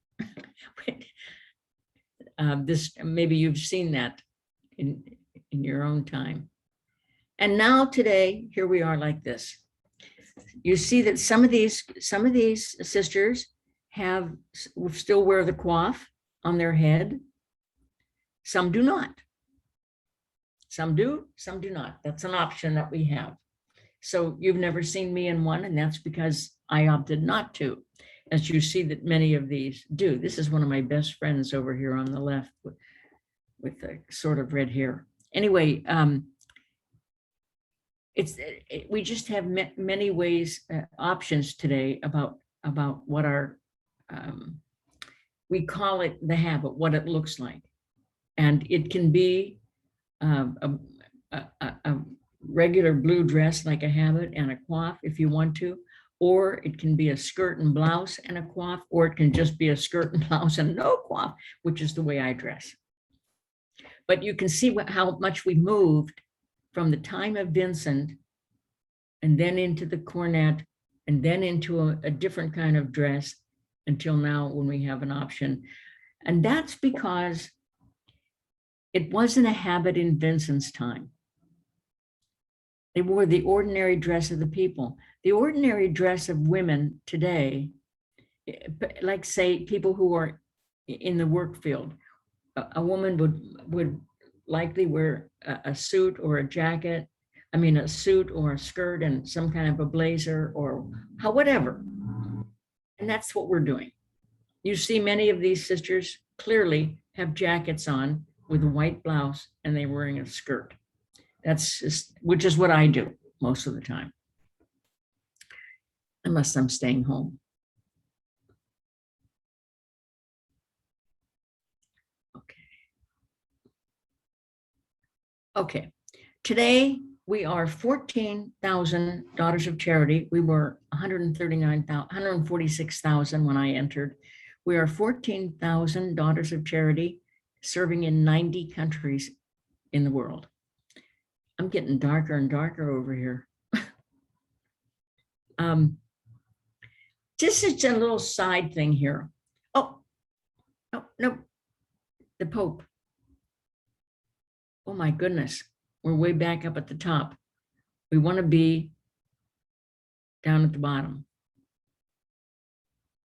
Maybe you've seen that in your own time. And now today, here we are like this. You see that some of these sisters still wear the coif on their head. Some do not. Some do, some do not. That's an option that we have. So you've never seen me in one, and that's because I opted not to, as you see that many of these do. This is one of my best friends over here on the left with the sort of red hair. Anyway, we just have many ways, options today about what our, we call it the habit, what it looks like. And it can be a regular blue dress like a habit and a coif if you want to, or it can be a skirt and blouse and a coif, or it can just be a skirt and blouse and no coif, which is the way I dress. But you can see how much we moved from the time of Vincent and then into the cornet and then into a different kind of dress until now when we have an option. And that's because it wasn't a habit in Vincent's time. They wore the ordinary dress of the people. The ordinary dress of women today, like say people who are in the work field, a woman would likely wear a suit or a jacket, I mean a suit or a skirt and some kind of a blazer or whatever. And that's what we're doing. You see many of these sisters clearly have jackets on with a white blouse and they're wearing a skirt. That's just, which is what I do most of the time, unless I'm staying home. Okay, today we are 14,000 Daughters of Charity. We were 146,000 when I entered. We are 14,000 Daughters of Charity serving in 90 countries in the world. I'm getting darker and darker over here. Just as a little side thing here. Oh, no, the Pope. Oh my goodness, we're way back up at the top. We want to be down at the bottom.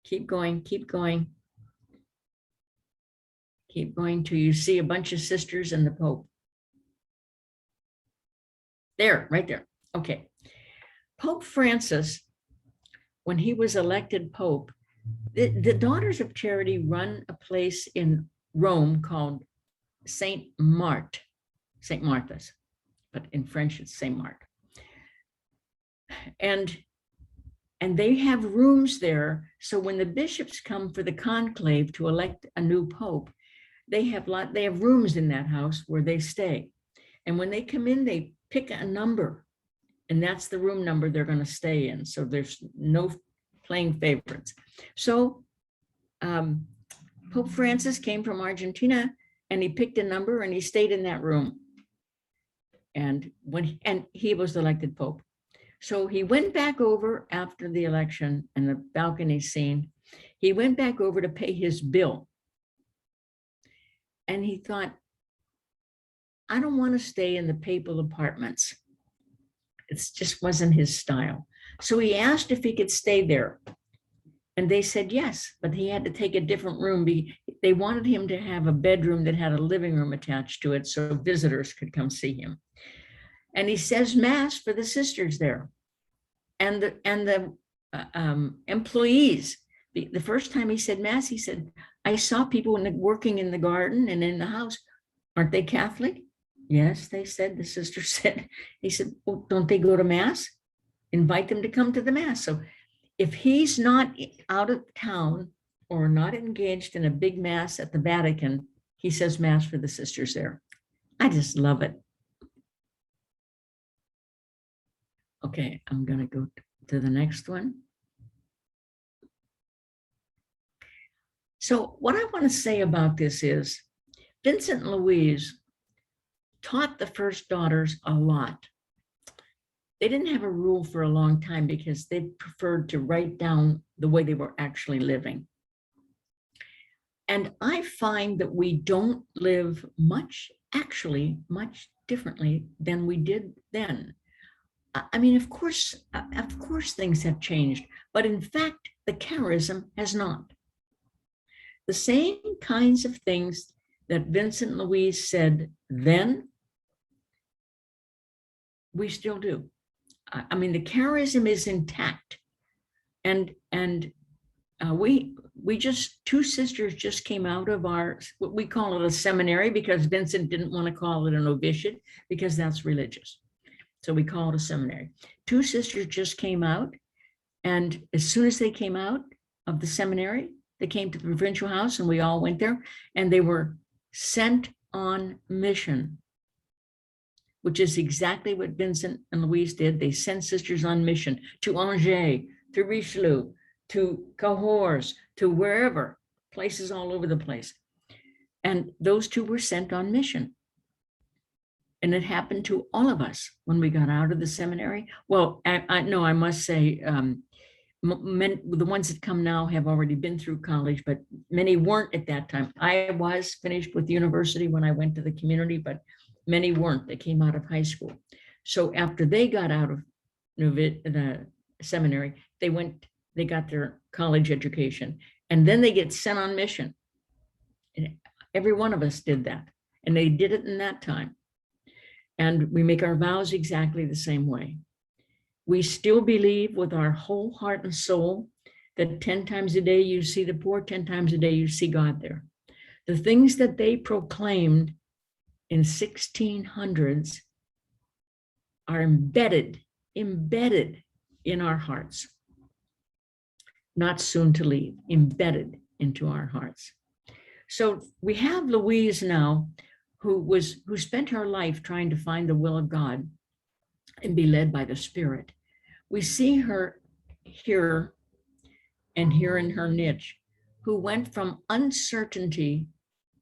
Keep going, keep going. Keep going till you see a bunch of sisters and the Pope. There, right there. Okay. Pope Francis, when he was elected Pope, the Daughters of Charity run a place in Rome called Saint Martha's, but in French it's Saint Mark. And they have rooms there. So when the bishops come for the conclave to elect a new Pope, they have rooms in that house where they stay. And when they come in, they pick a number, and that's the room number they're going to stay in. So there's no playing favorites. So Pope Francis came from Argentina, and he picked a number, and he stayed in that room. And he was elected Pope. So he went back over after the election and the balcony scene. He went back over to pay his bill. And he thought, I don't want to stay in the papal apartments. It just wasn't his style. So he asked if he could stay there. And they said yes, but he had to take a different room. They wanted him to have a bedroom that had a living room attached to it so visitors could come see him. And he says mass for the sisters there. And the employees, the first time he said mass, he said, I saw people working in the garden and in the house. Aren't they Catholic? Yes, they said, the sister said. He said, well, don't they go to mass? Invite them to come to the mass. So if he's not out of town or not engaged in a big mass at the Vatican, he says mass for the sisters there. I just love it. Okay, I'm going to go to the next one. So what I want to say about this is Vincent and Louise taught the first daughters a lot. They didn't have a rule for a long time because they preferred to write down the way they were actually living. And I find that we don't live much differently than we did then. I mean, of course things have changed, but in fact, the charism has not. The same kinds of things that Vincent and Louise said then, we still do. I mean, the charism is intact. And we just, two sisters just came out of our, what we call it a seminary, because Vincent didn't want to call it a novitiate because that's religious. So we call it a seminary. Two sisters just came out, and as soon as they came out of the seminary, they came to the provincial house and we all went there, and they were sent on mission, which is exactly what Vincent and Louise did. They sent sisters on mission to Angers, to Richelieu, to Cahors, to wherever, places all over the place. And those two were sent on mission. And it happened to all of us when we got out of the seminary. Well, I must say, the ones that come now have already been through college, but many weren't at that time. I was finished with university when I went to the community, but many weren't. They came out of high school. So after they got out of the seminary, they got their college education, and then they get sent on mission. And every one of us did that, and they did it in that time. And we make our vows exactly the same way. We still believe with our whole heart and soul that 10 times a day you see the poor, 10 times a day you see God there. The things that they proclaimed in 1600s are embedded in our hearts. Not soon to leave, embedded into our hearts. So we have Louise now, who spent her life trying to find the will of God and be led by the Spirit. We see her here and here in her niche, who went from uncertainty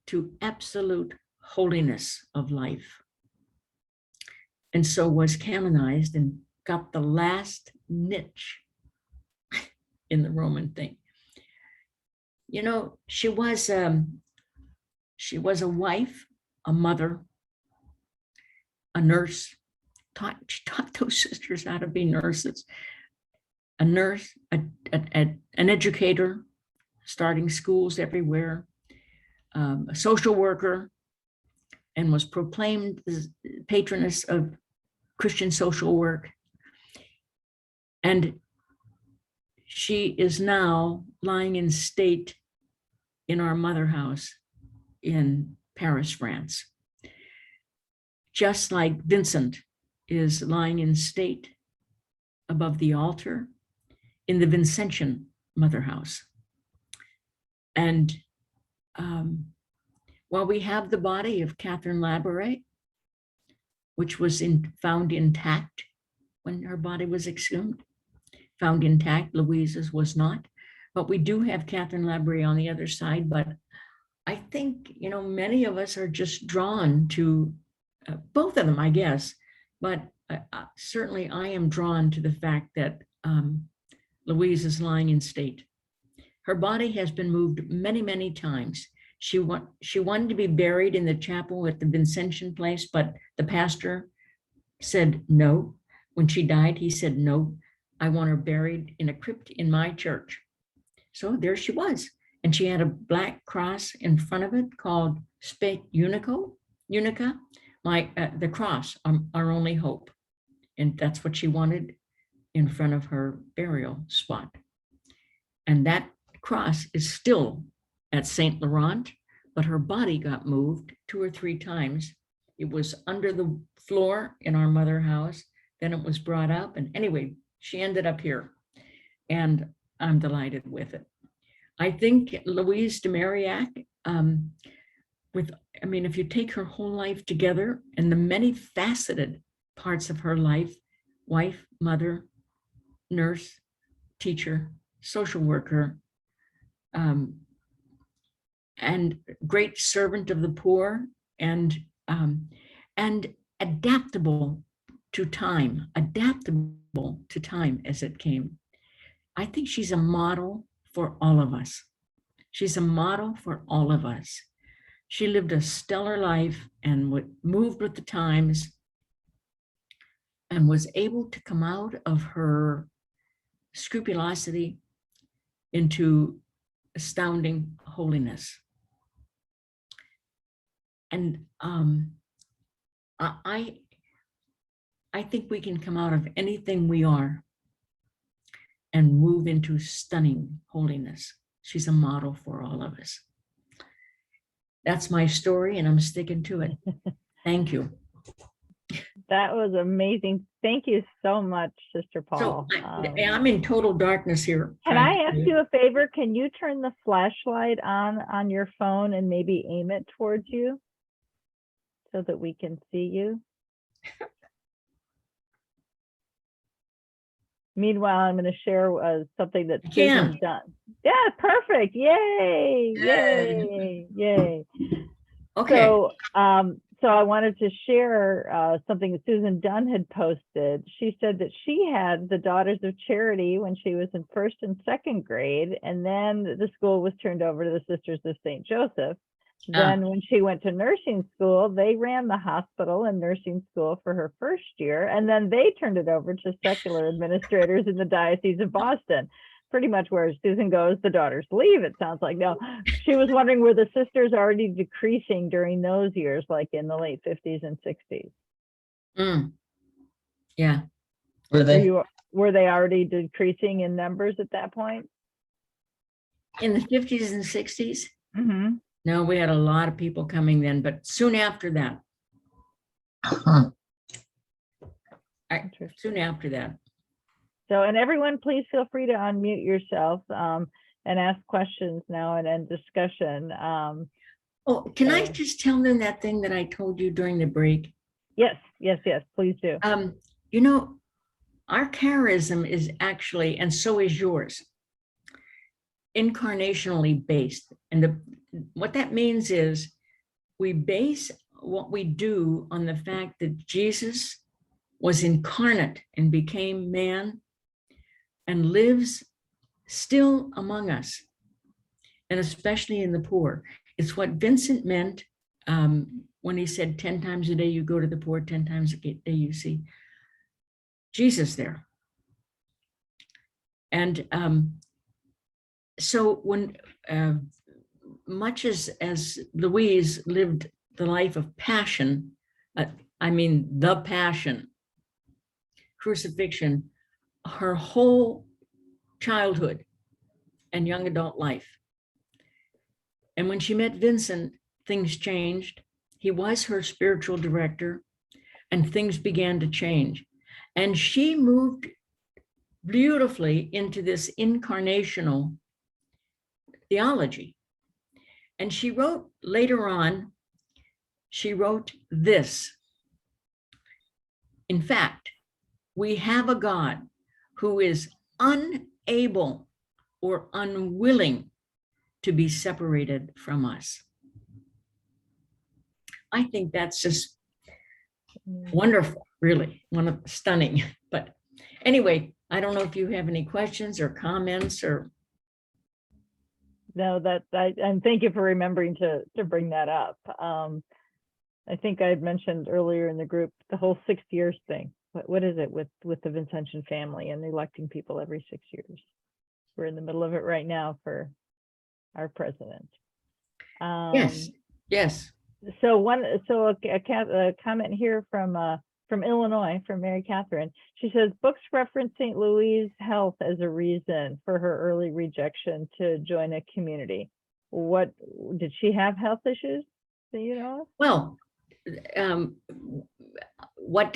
to absolute holiness of life. And so was canonized and got the last niche in the Roman thing. You know, she was a wife, a mother, a nurse. She taught those sisters how to be nurses. A nurse, an educator, starting schools everywhere, a social worker, and was proclaimed the patroness of Christian social work. And she is now lying in state in our mother house in Paris, France. Just like Vincent is lying in state above the altar in the Vincentian mother house. And while we have the body of Catherine Labouré, which was found intact when her body was exhumed, found intact, Louise's was not, but we do have Catherine Labouré on the other side. But I think, you know, many of us are just drawn to both of them, I guess, but certainly I am drawn to the fact that Louise is lying in state. Her body has been moved many, many times. She wanted to be buried in the chapel at the Vincentian place, but the pastor said no. When she died, he said, no, I want her buried in a crypt in my church. So there she was. And she had a black cross in front of it called Spe Unica, the cross, our only hope. And that's what she wanted in front of her burial spot. And that cross is still at Saint Laurent, but her body got moved 2 or 3 times. It was under the floor in our mother house. Then it was brought up. And anyway, she ended up here. And I'm delighted with it. I think Louise de Marillac, if you take her whole life together and the many faceted parts of her life, wife, mother, nurse, teacher, social worker, and great servant of the poor, and adaptable to time as it came. I think she's a model for all of us. She's a model for all of us. She lived a stellar life and moved with the times and was able to come out of her scrupulosity into astounding holiness. And I think we can come out of anything we are and move into stunning holiness. She's a model for all of us. That's my story, and I'm sticking to it. Thank you. That was amazing. Thank you so much, Sister Paul. So I'm in total darkness here. Can I ask you a favor? Can you turn the flashlight on your phone and maybe aim it towards you? so that we can see you? Meanwhile, I'm going to share something that You can. Susan's done. Yeah, perfect. Yay, yay, yay. Okay. So I wanted to share something that Susan Dunn had posted. She said that she had the Daughters of Charity when she was in first and second grade, and then the school was turned over to the Sisters of St. Joseph. Then when she went to nursing school, they ran the hospital and nursing school for her first year, and then they turned it over to secular administrators in the Diocese of Boston. Pretty much where Susan goes, the daughters leave, it sounds like. No, she was wondering, were the sisters already decreasing during those years, like in the late 50s and 60s? Yeah. Were they already decreasing in numbers at that point? In the 50s and 60s? Mm-hmm. No, we had a lot of people coming then, but soon after that. Soon after that. So, and everyone, please feel free to unmute yourself and ask questions now and end discussion. Can I just tell them that thing that I told you during the break? Yes, please do. You know, our charism is actually, and so is yours, incarnationally based. And what that means is we base what we do on the fact that Jesus was incarnate and became man and lives still among us, and especially in the poor. It's what Vincent meant when he said 10 times a day you go to the poor, 10 times a day you see Jesus there. And so when much as Louise lived the life of passion, I mean the passion, crucifixion, her whole childhood and young adult life. And when she met Vincent, things changed. He was her spiritual director, and things began to change. And she moved beautifully into this incarnational theology. And she wrote later on, she wrote this: in fact, we have a God who is unable or unwilling to be separated from us. I think that's just wonderful, really, stunning. But anyway, I don't know if you have any questions or comments or. No, and thank you for remembering to bring that up. I think I had mentioned earlier in the group the whole 6 years thing. What is it with the Vincentian family and electing people every 6 years? We're in the middle of it right now for our president. Yes. So a comment here from Illinois, from Mary Catherine. She says, books reference St. Louis' health as a reason for her early rejection to join a community. What did she have health issues that you know of? Well, what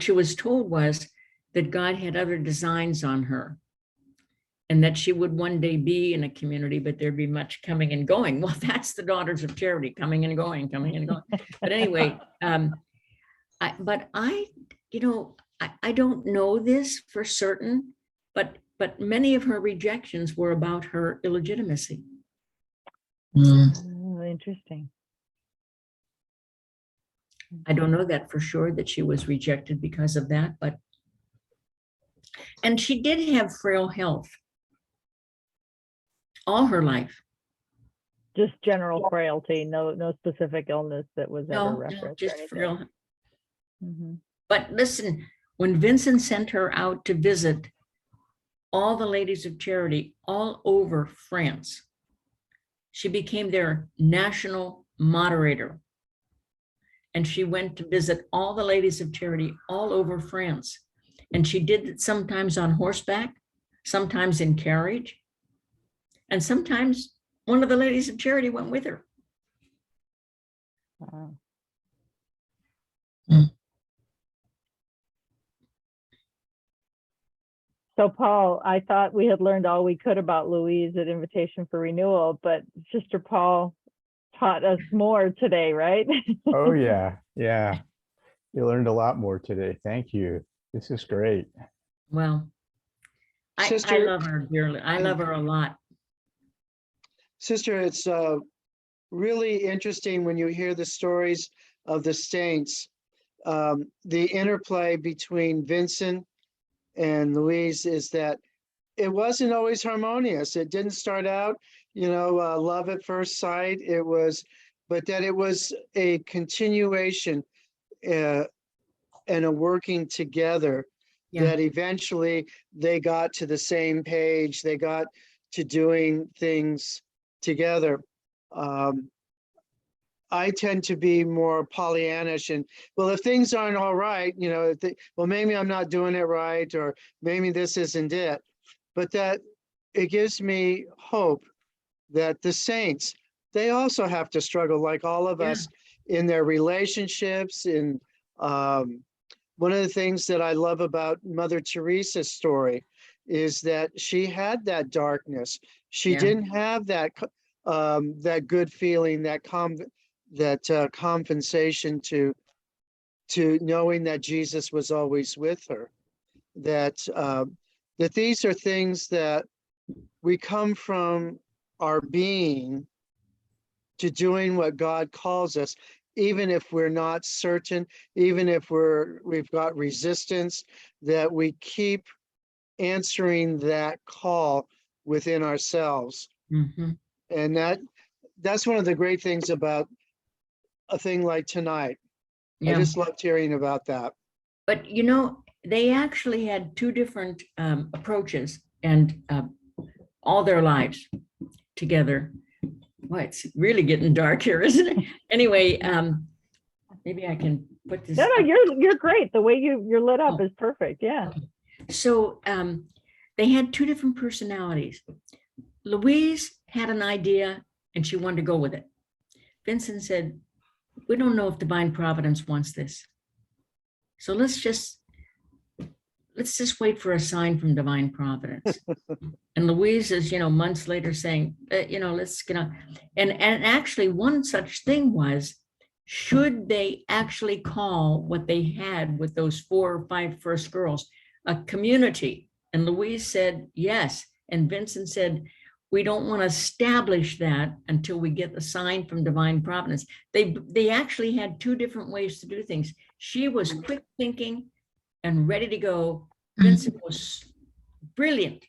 she was told was that God had other designs on her, and that she would one day be in a community, but there'd be much coming and going. Well, that's the Daughters of Charity, coming and going, coming and going. But anyway, I don't know this for certain, but many of her rejections were about her illegitimacy. Oh, interesting. I don't know that for sure, that she was rejected because of that, and she did have frail health all her life. Just general frailty, no specific illness that was ever referenced. Just frail. Mm-hmm. But listen, when Vincent sent her out to visit all the Ladies of Charity all over France, she became their national moderator. And she went to visit all the Ladies of Charity all over France. And she did it sometimes on horseback, sometimes in carriage, and sometimes one of the Ladies of Charity went with her. Wow. So Paul, I thought we had learned all we could about Louise at Invitation for Renewal, but Sister Paul taught us more today, right? Oh, yeah. Yeah. You learned a lot more today. Thank you. This is great. Well, I Sister, love her dearly. I love her a lot. Sister, it's really interesting when you hear the stories of the saints, the interplay between Vincent and Louise is that it wasn't always harmonious. It didn't start out, love at first sight. But that it was a continuation and a working together Yeah. that eventually they got to the same page. They got to doing things together. I tend to be more Pollyannish and, well, if things aren't all right, well, maybe I'm not doing it right, or maybe this isn't it. But that it gives me hope that the saints, they also have to struggle like all of Yeah. us in their relationships. And one of the things that I love about Mother Teresa's story is that she had that darkness. She Yeah. didn't have that good feeling, that compensation to knowing that Jesus was always with her. That these are things that we come from our being to doing what God calls us, even if we're not certain, even if we've got resistance, that we keep answering that call within ourselves. Mm-hmm. And that's one of the great things about a thing like tonight. I Yeah. just loved hearing about that. But they actually had two different approaches and all their lives together. Boy, it's really getting dark here, isn't it? Anyway, maybe I can put this. No, up. you're great. The way you're lit up Oh. is perfect. Yeah. So they had two different personalities. Louise had an idea and she wanted to go with it. Vincent said, we don't know if divine providence wants this. So let's just wait for a sign from divine providence. And Louise is, months later saying, let's get on. And actually one such thing was, should they actually call what they had with those 4 or 5 first girls a community? And Louise said, yes. And Vincent said, we don't want to establish that until we get the sign from divine providence. They actually had 2 different ways to do things. She was quick thinking and ready to go. Vincent was brilliant.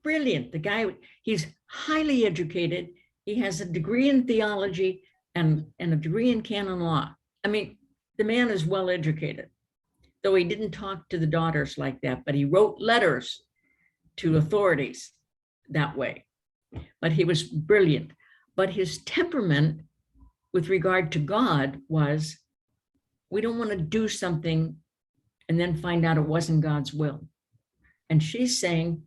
The guy, he's highly educated. He has a degree in theology and a degree in canon law. I mean, the man is well educated, though he didn't talk to the daughters like that, but he wrote letters to authorities that way. But he was brilliant. But his temperament with regard to God was, we don't want to do something and then find out it wasn't God's will. And she's saying,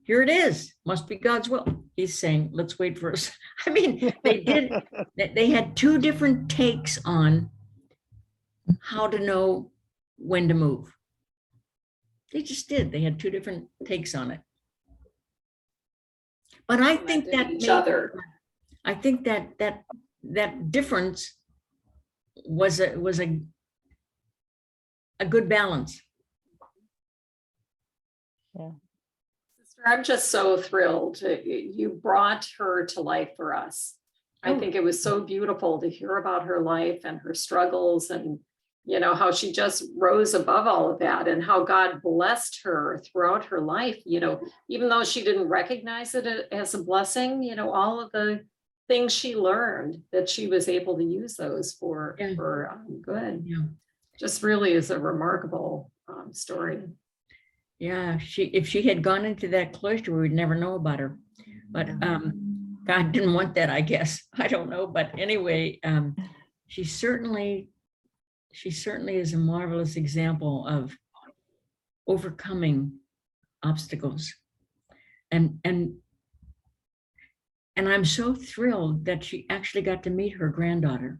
here it is, must be God's will. He's saying, let's wait for us. I mean, they had 2 different takes on how to know when to move. They just did. They had 2 different takes on it. But I think that each other. I think that difference was a good balance. Yeah. Sister, I'm just so thrilled. You brought her to life for us. I Oh. think it was so beautiful to hear about her life and her struggles and, how she just rose above all of that and how God blessed her throughout her life, even though she didn't recognize it as a blessing, all of the things she learned, that she was able to use those for good. Yeah. Just really is a remarkable story. Yeah, if she had gone into that cloister, we'd never know about her. But God didn't want that, I guess. I don't know. But anyway, she certainly is a marvelous example of overcoming obstacles. And I'm so thrilled that she actually got to meet her granddaughter.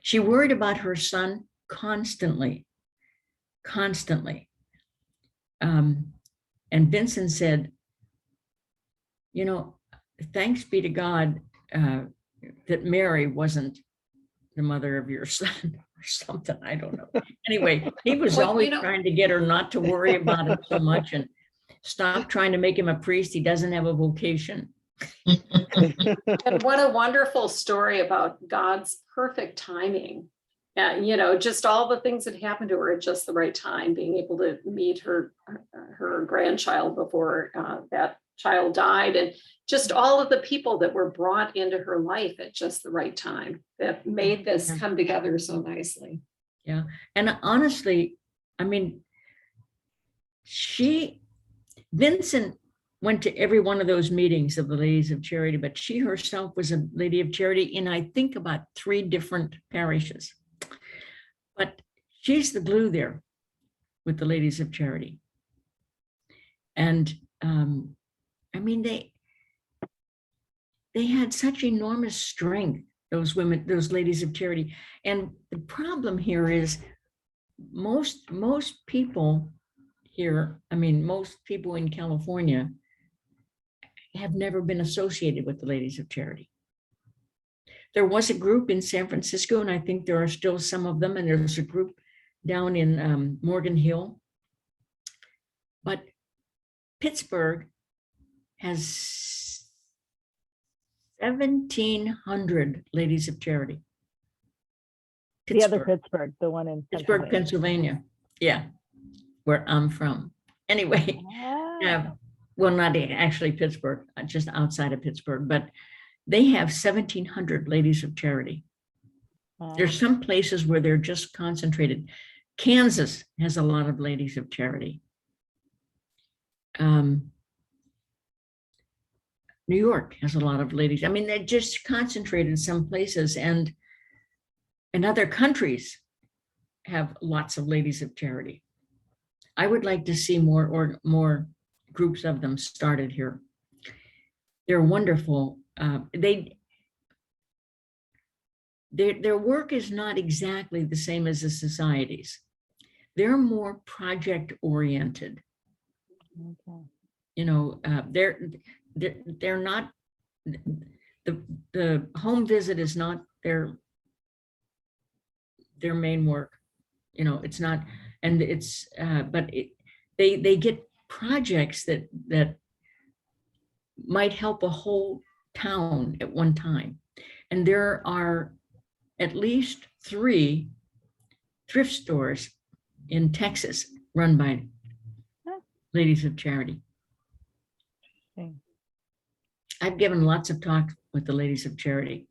She worried about her son constantly. And Vincent said, thanks be to God, that Mary wasn't the mother of your son or something. I don't know. Anyway, he was Well, always trying to get her not to worry about it so much and stop trying to make him a priest. He doesn't have a vocation. And what a wonderful story about God's perfect timing. And, just all the things that happened to her at just the right time, being able to meet her grandchild before that child died, and just all of the people that were brought into her life at just the right time that made this come together so nicely. Yeah. And honestly, I mean, Vincent went to every one of those meetings of the Ladies of Charity, but she herself was a Lady of Charity in, I think, about 3 different parishes. But she's the glue there with the Ladies of Charity. And I mean, they had such enormous strength, those women, those Ladies of Charity. And the problem here is most people here, I mean, most people in California have never been associated with the Ladies of Charity. There was a group in San Francisco, and I think there are still some of them, and there's a group down in Morgan Hill. But Pittsburgh has 1,700 Ladies of Charity. The other Pittsburgh, the one in Pittsburgh, Pennsylvania. Yeah, where I'm from. Anyway, Ah, well, not actually Pittsburgh, just outside of Pittsburgh, but they have 1,700 Ladies of Charity. wow. There's some places where they're just concentrated. Kansas has a lot of Ladies of Charity. New York has a lot of ladies. I mean, they're just concentrated some places, and other countries have lots of Ladies of Charity. I would like to see more groups of them started here. They're wonderful. Their work is not exactly the same as the societies. They're more project oriented. Okay. They're not, the home visit is not their main work. It's not, and it's but they get projects that might help a whole town at one time. And there are at least 3 thrift stores in Texas run by Ladies of Charity. Okay. I've given lots of talks with the Ladies of Charity,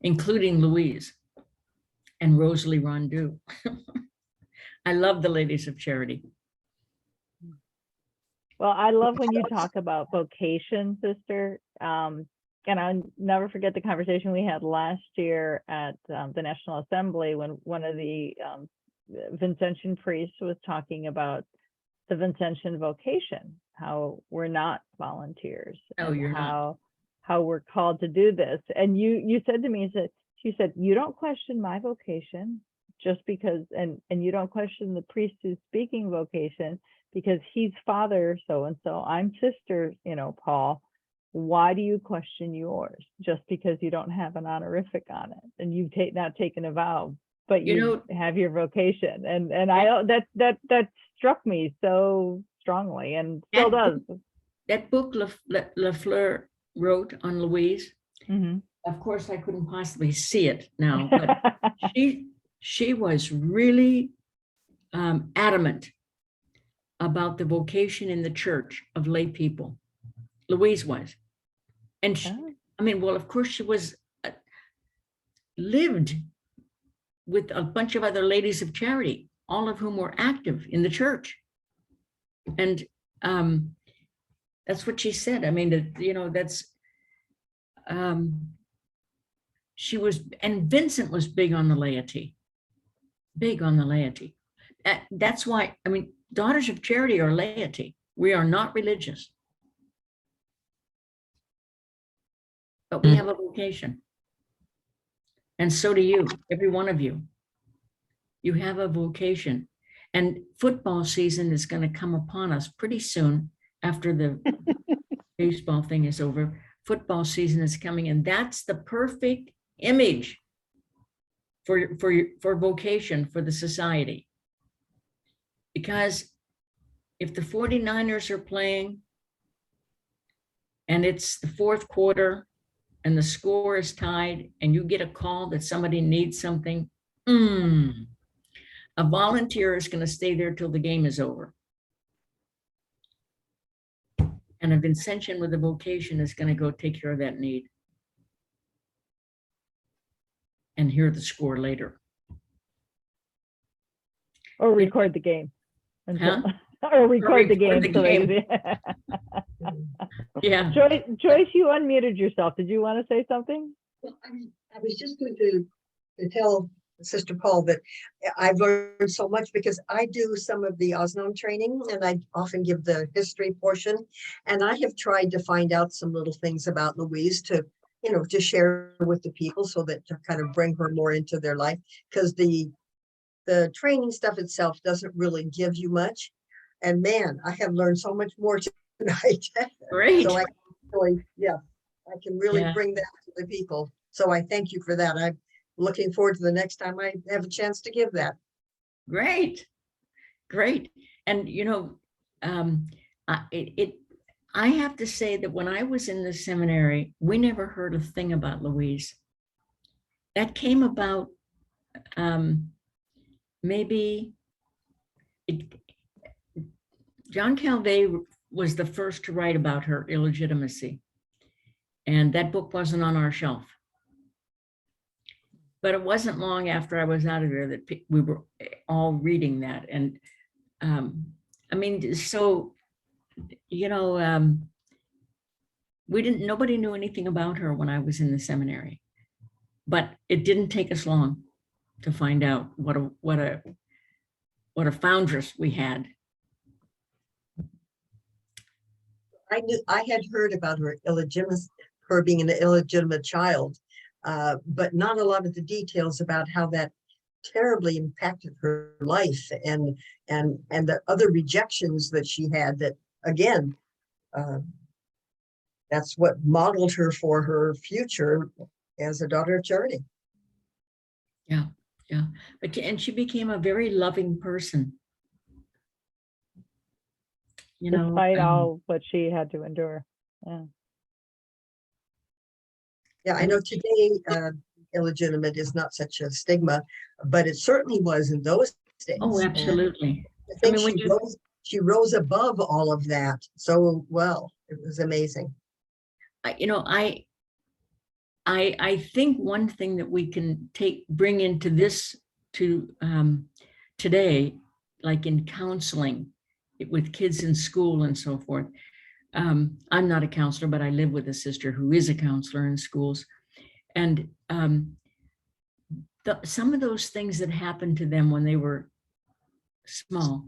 including Louise and Rosalie Rondeau. I love the Ladies of Charity. Well, I love when you talk about vocation, sister. And I'll never forget the conversation we had last year at the National Assembly when one of the Vincentian priests was talking about the Vincentian vocation, how we're not volunteers, Oh, and you're not. how we're called to do this. And you said to me, she said, you don't question my vocation just because, and you don't question the priest who's speaking vocation because he's father so-and-so, I'm sister, Paul. Why do you question yours just because you don't have an honorific on it and you've not taken a vow, but you have your vocation? And that struck me so strongly and still does. That book Lafleur wrote on Louise, Mm-hmm. of course I couldn't possibly see it now, but she was really adamant about the vocation in the church of lay people. Louise was. And she, I mean, well, of course she was lived with a bunch of other Ladies of Charity, all of whom were active in the church. And that's what she said. I mean, that's, she was, and Vincent was big on the laity. That's why, I mean, Daughters of Charity are laity. We are not religious. But we have a vocation. And so do you, every one of you. You have a vocation. And football season is going to come upon us pretty soon after the baseball thing is over. football season is coming, and that's the perfect image for vocation for the society. Because if the 49ers are playing and it's the fourth quarter and the score is tied and you get a call that somebody needs something, a volunteer is going to stay there till the game is over. And a Vincentian with a vocation is going to go take care of that need and hear the score later. Or record the game. Huh? Or record the record game. the so they game. can- Yeah. Joyce, you unmuted yourself. Did you want to say something? Well, I was just going to tell Sister Paul that I've learned so much because I do some of the Osnom training and I often give the history portion. And I have tried to find out some little things about Louise to, you know, to share with the people so that to kind of bring her more into their life, because the training stuff itself doesn't really give you much. And man, I have learned so much more tonight. Great. So I really, yeah, I can really Yeah. bring that to the people. So I thank you for that. I'm looking forward to the next time I have a chance to give that. Great. Great. And, you know, I have to say that when I was in the seminary, we never heard a thing about Louise. That came about John Calvé was the first to write about her illegitimacy. And that book wasn't on our shelf. But it wasn't long after I was out of there that we were all reading that. And I mean, so, you know, nobody knew anything about her when I was in the seminary, but it didn't take us long to find out what a foundress we had. I had heard about her her being an illegitimate child, but not a lot of the details about how that terribly impacted her life and the other rejections that she had that, again, that's what modeled her for her future as a daughter of charity. Yeah, yeah. And she became a very loving person. You know, Despite all what she had to endure. Yeah. Yeah, I know today illegitimate is not such a stigma, but it certainly was in those days. oh, absolutely. I think when she rose above all of that so well. It was amazing. You know, I think one thing that we can bring into this today, like in counseling with kids in school and so forth. I'm not a counselor, but I live with a sister who is a counselor in schools. And some of those things that happened to them when they were small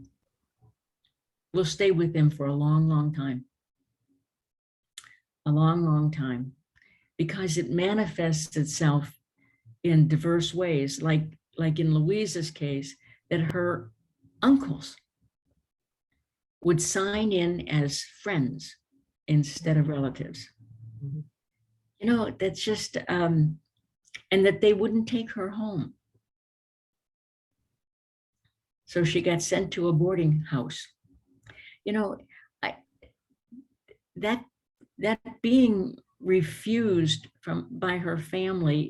will stay with them for a long, long time. A long, long time, because it manifests itself in diverse ways, like in Louise's case, that her uncles would sign in as friends instead of relatives. Mhm. You know, that's just, and that they wouldn't take her home. So she got sent to a boarding house. You know, that being refused by her family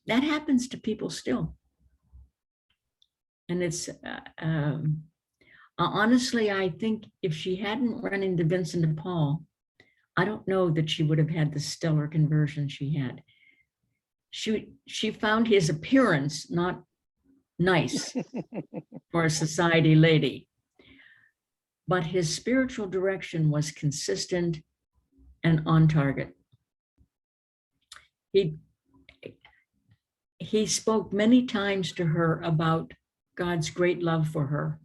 that happens to people still. And it's, honestly, I think if she hadn't run into Vincent and Paul, I don't know that she would have had the stellar conversion she had. She found his appearance not nice for a society lady, but his spiritual direction was consistent and on target. He spoke many times to her about God's great love for her.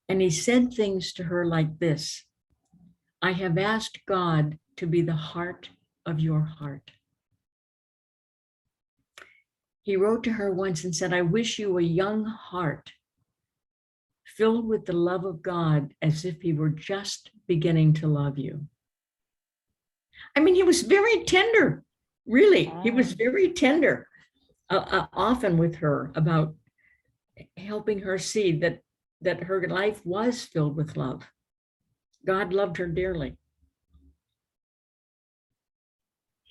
And he said things to her like this: I have asked God to be the heart of your heart. He wrote to her once and said, I wish you a young heart filled with the love of God as if he were just beginning to love you. I mean, he was very tender, really. He was very tender, often with her about helping her see that her life was filled with love. God loved her dearly.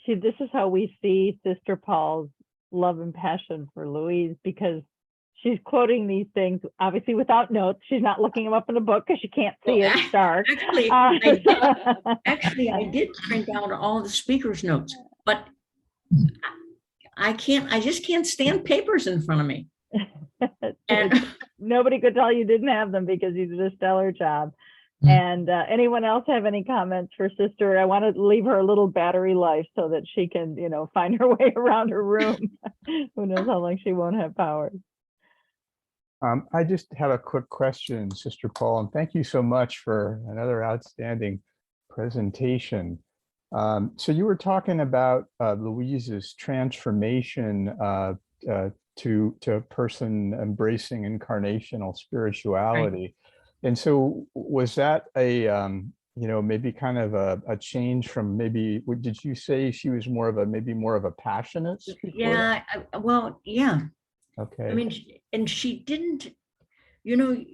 See, this is how we see Sister Paul's love and passion for Louise, because she's quoting these things, obviously without notes. She's not looking them up in a book because she can't see it. It's dark. Actually, I did print out all the speaker's notes, but I just can't stand papers in front of me. And nobody could tell you didn't have them because you did a stellar job. And anyone else have any comments for Sister? I want to leave her a little battery life so that she can, find her way around her room. Who knows how long she won't have power. I just have a quick question, Sister Paul, and thank you so much for another outstanding presentation. So you were talking about Louise's transformation to a person embracing incarnational spirituality. Right. And so was that a, maybe kind of a change from maybe, did you say she was maybe more of a passionate? Yeah, well, yeah. Okay. I mean, and she didn't, if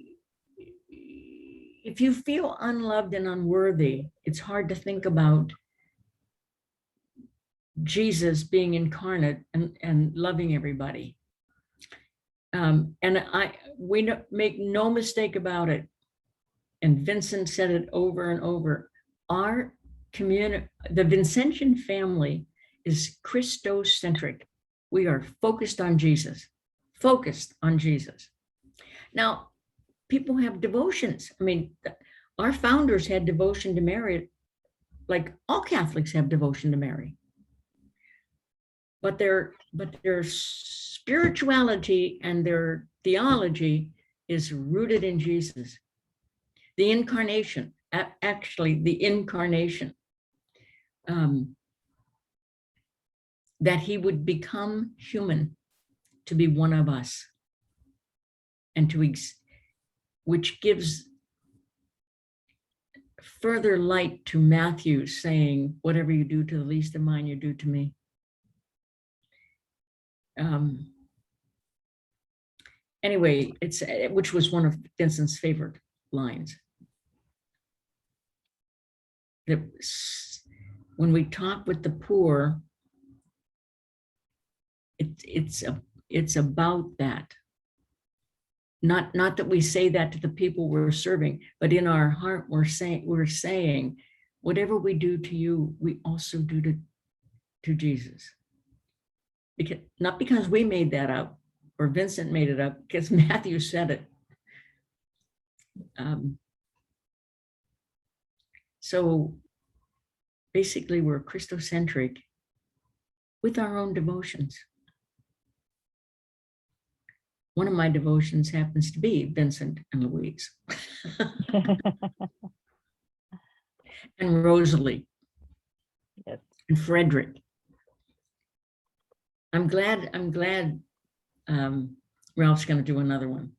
you feel unloved and unworthy, it's hard to think about Jesus being incarnate and loving everybody. And we make no mistake about it. And Vincent said it over and over. Our community, the Vincentian family, is Christocentric. We are focused on Jesus. Focused on Jesus. Now, people have devotions. I mean, our founders had devotion to Mary, like all Catholics have devotion to Mary. But their spirituality and their theology is rooted in Jesus. The incarnation, actually the incarnation, that he would become human to be one of us, and which gives further light to Matthew saying, whatever you do to the least of mine, you do to me. Anyway, which was one of Vincent's favorite lines. When we talk with the poor, it's about that. Not that we say that to the people we're serving, but in our heart we're saying, whatever we do to you, we also do to Jesus. Not because we made that up or Vincent made it up, because Matthew said it. So basically we're Christocentric with our own devotions. One of my devotions happens to be Vincent and Louise. And Rosalie. Yes. And Frederick. I'm glad Ralph's going to do another one.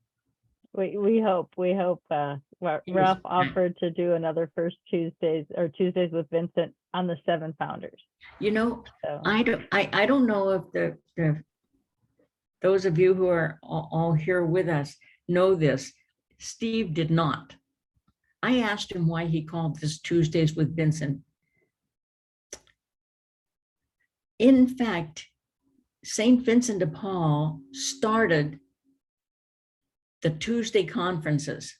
We hope Ralph offered to do another First Tuesdays or Tuesdays with Vincent on the 7 founders. So. I don't know if those of you who are all here with us know this. Steve did not. I asked him why he called this Tuesdays with Vincent. In fact, St. Vincent de Paul started the Tuesday conferences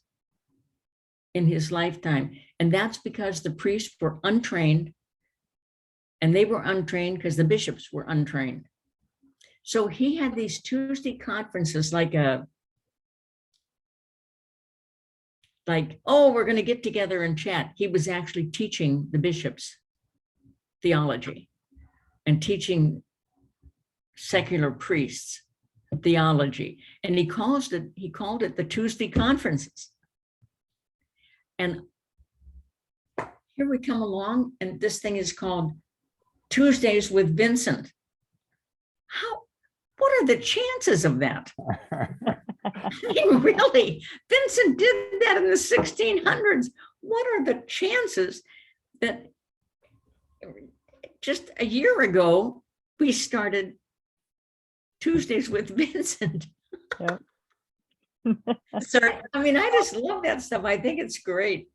in his lifetime. And that's because the priests were untrained, and they were untrained because the bishops were untrained. So he had these Tuesday conferences like, oh, we're going to get together and chat. He was actually teaching the bishops theology and teaching secular priests theology. And he called it the Tuesday conferences. And here we come along, and this thing is called Tuesdays with Vincent. what are the chances of that? I mean, really, Vincent did that in the 1600s. What are the chances that just a year ago, we started Tuesdays with Vincent? Yep. Sir, I mean, I just love that stuff. I think it's great.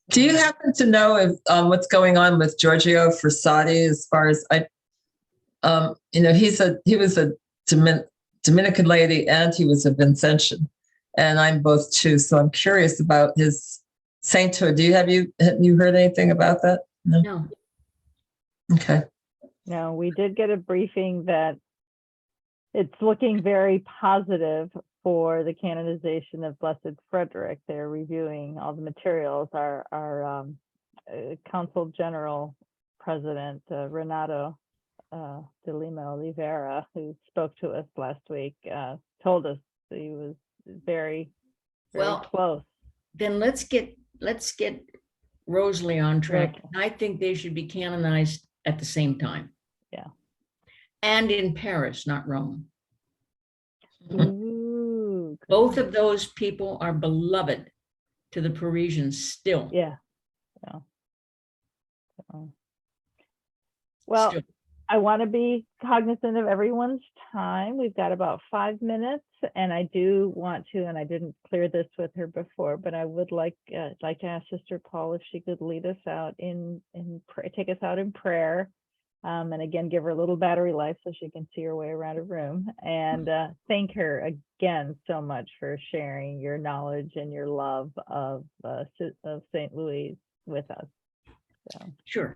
do you happen to know if what's going on with Giorgio Frassati as far as he was a Dominican laity and he was a Vincentian, and I'm both too. So I'm curious about his sainthood. Have you heard anything about that? No. Okay. No, we did get a briefing that it's looking very positive for the canonization of Blessed Frederick. They're reviewing all the materials. Our Council General President, Renato de Lima Oliveira, who spoke to us last week, told us he was very, very Well, close. then let's get Rosalie on track. Okay. I think they should be canonized at the same time. Yeah. And in Paris, not Rome. Ooh, good. Both of those people are beloved to the Parisians still. Yeah. Yeah. So, well, Still. I want to be cognizant of everyone's time. We've got about 5 minutes, and I do want to, and I didn't clear this with her before, but I would like to ask Sister Paul if she could lead us out take us out in prayer, and again give her a little battery life so she can see her way around her room. And thank her again so much for sharing your knowledge and your love of St. Louise with us. So. Sure.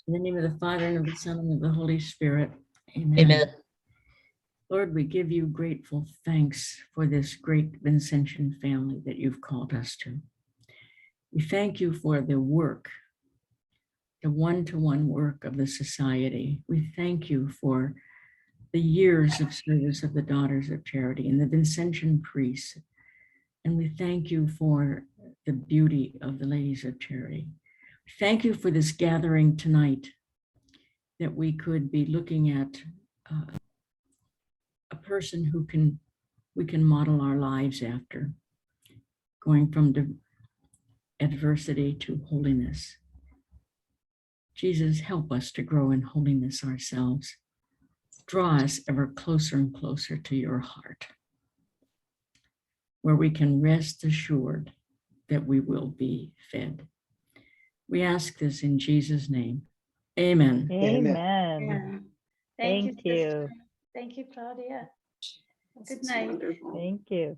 In the name of the Father, and of the Son, and of the Holy Spirit. Amen. Amen. Lord, we give you grateful thanks for this great Vincentian family that you've called us to. We thank you for the work, the one-to-one work of the society. We thank you for the years of service of the Daughters of Charity and the Vincentian priests. And we thank you for the beauty of the Ladies of Charity. Thank you for this gathering tonight, that we could be looking at a person who we can model our lives after, going from adversity to holiness. Jesus, help us to grow in holiness ourselves. Draw us ever closer and closer to your heart, where we can rest assured that we will be fed. We ask this in Jesus' name. Amen. Amen. Yeah. Thank you. Sister. Thank you, Claudia. Good This is night. wonderful. Thank you.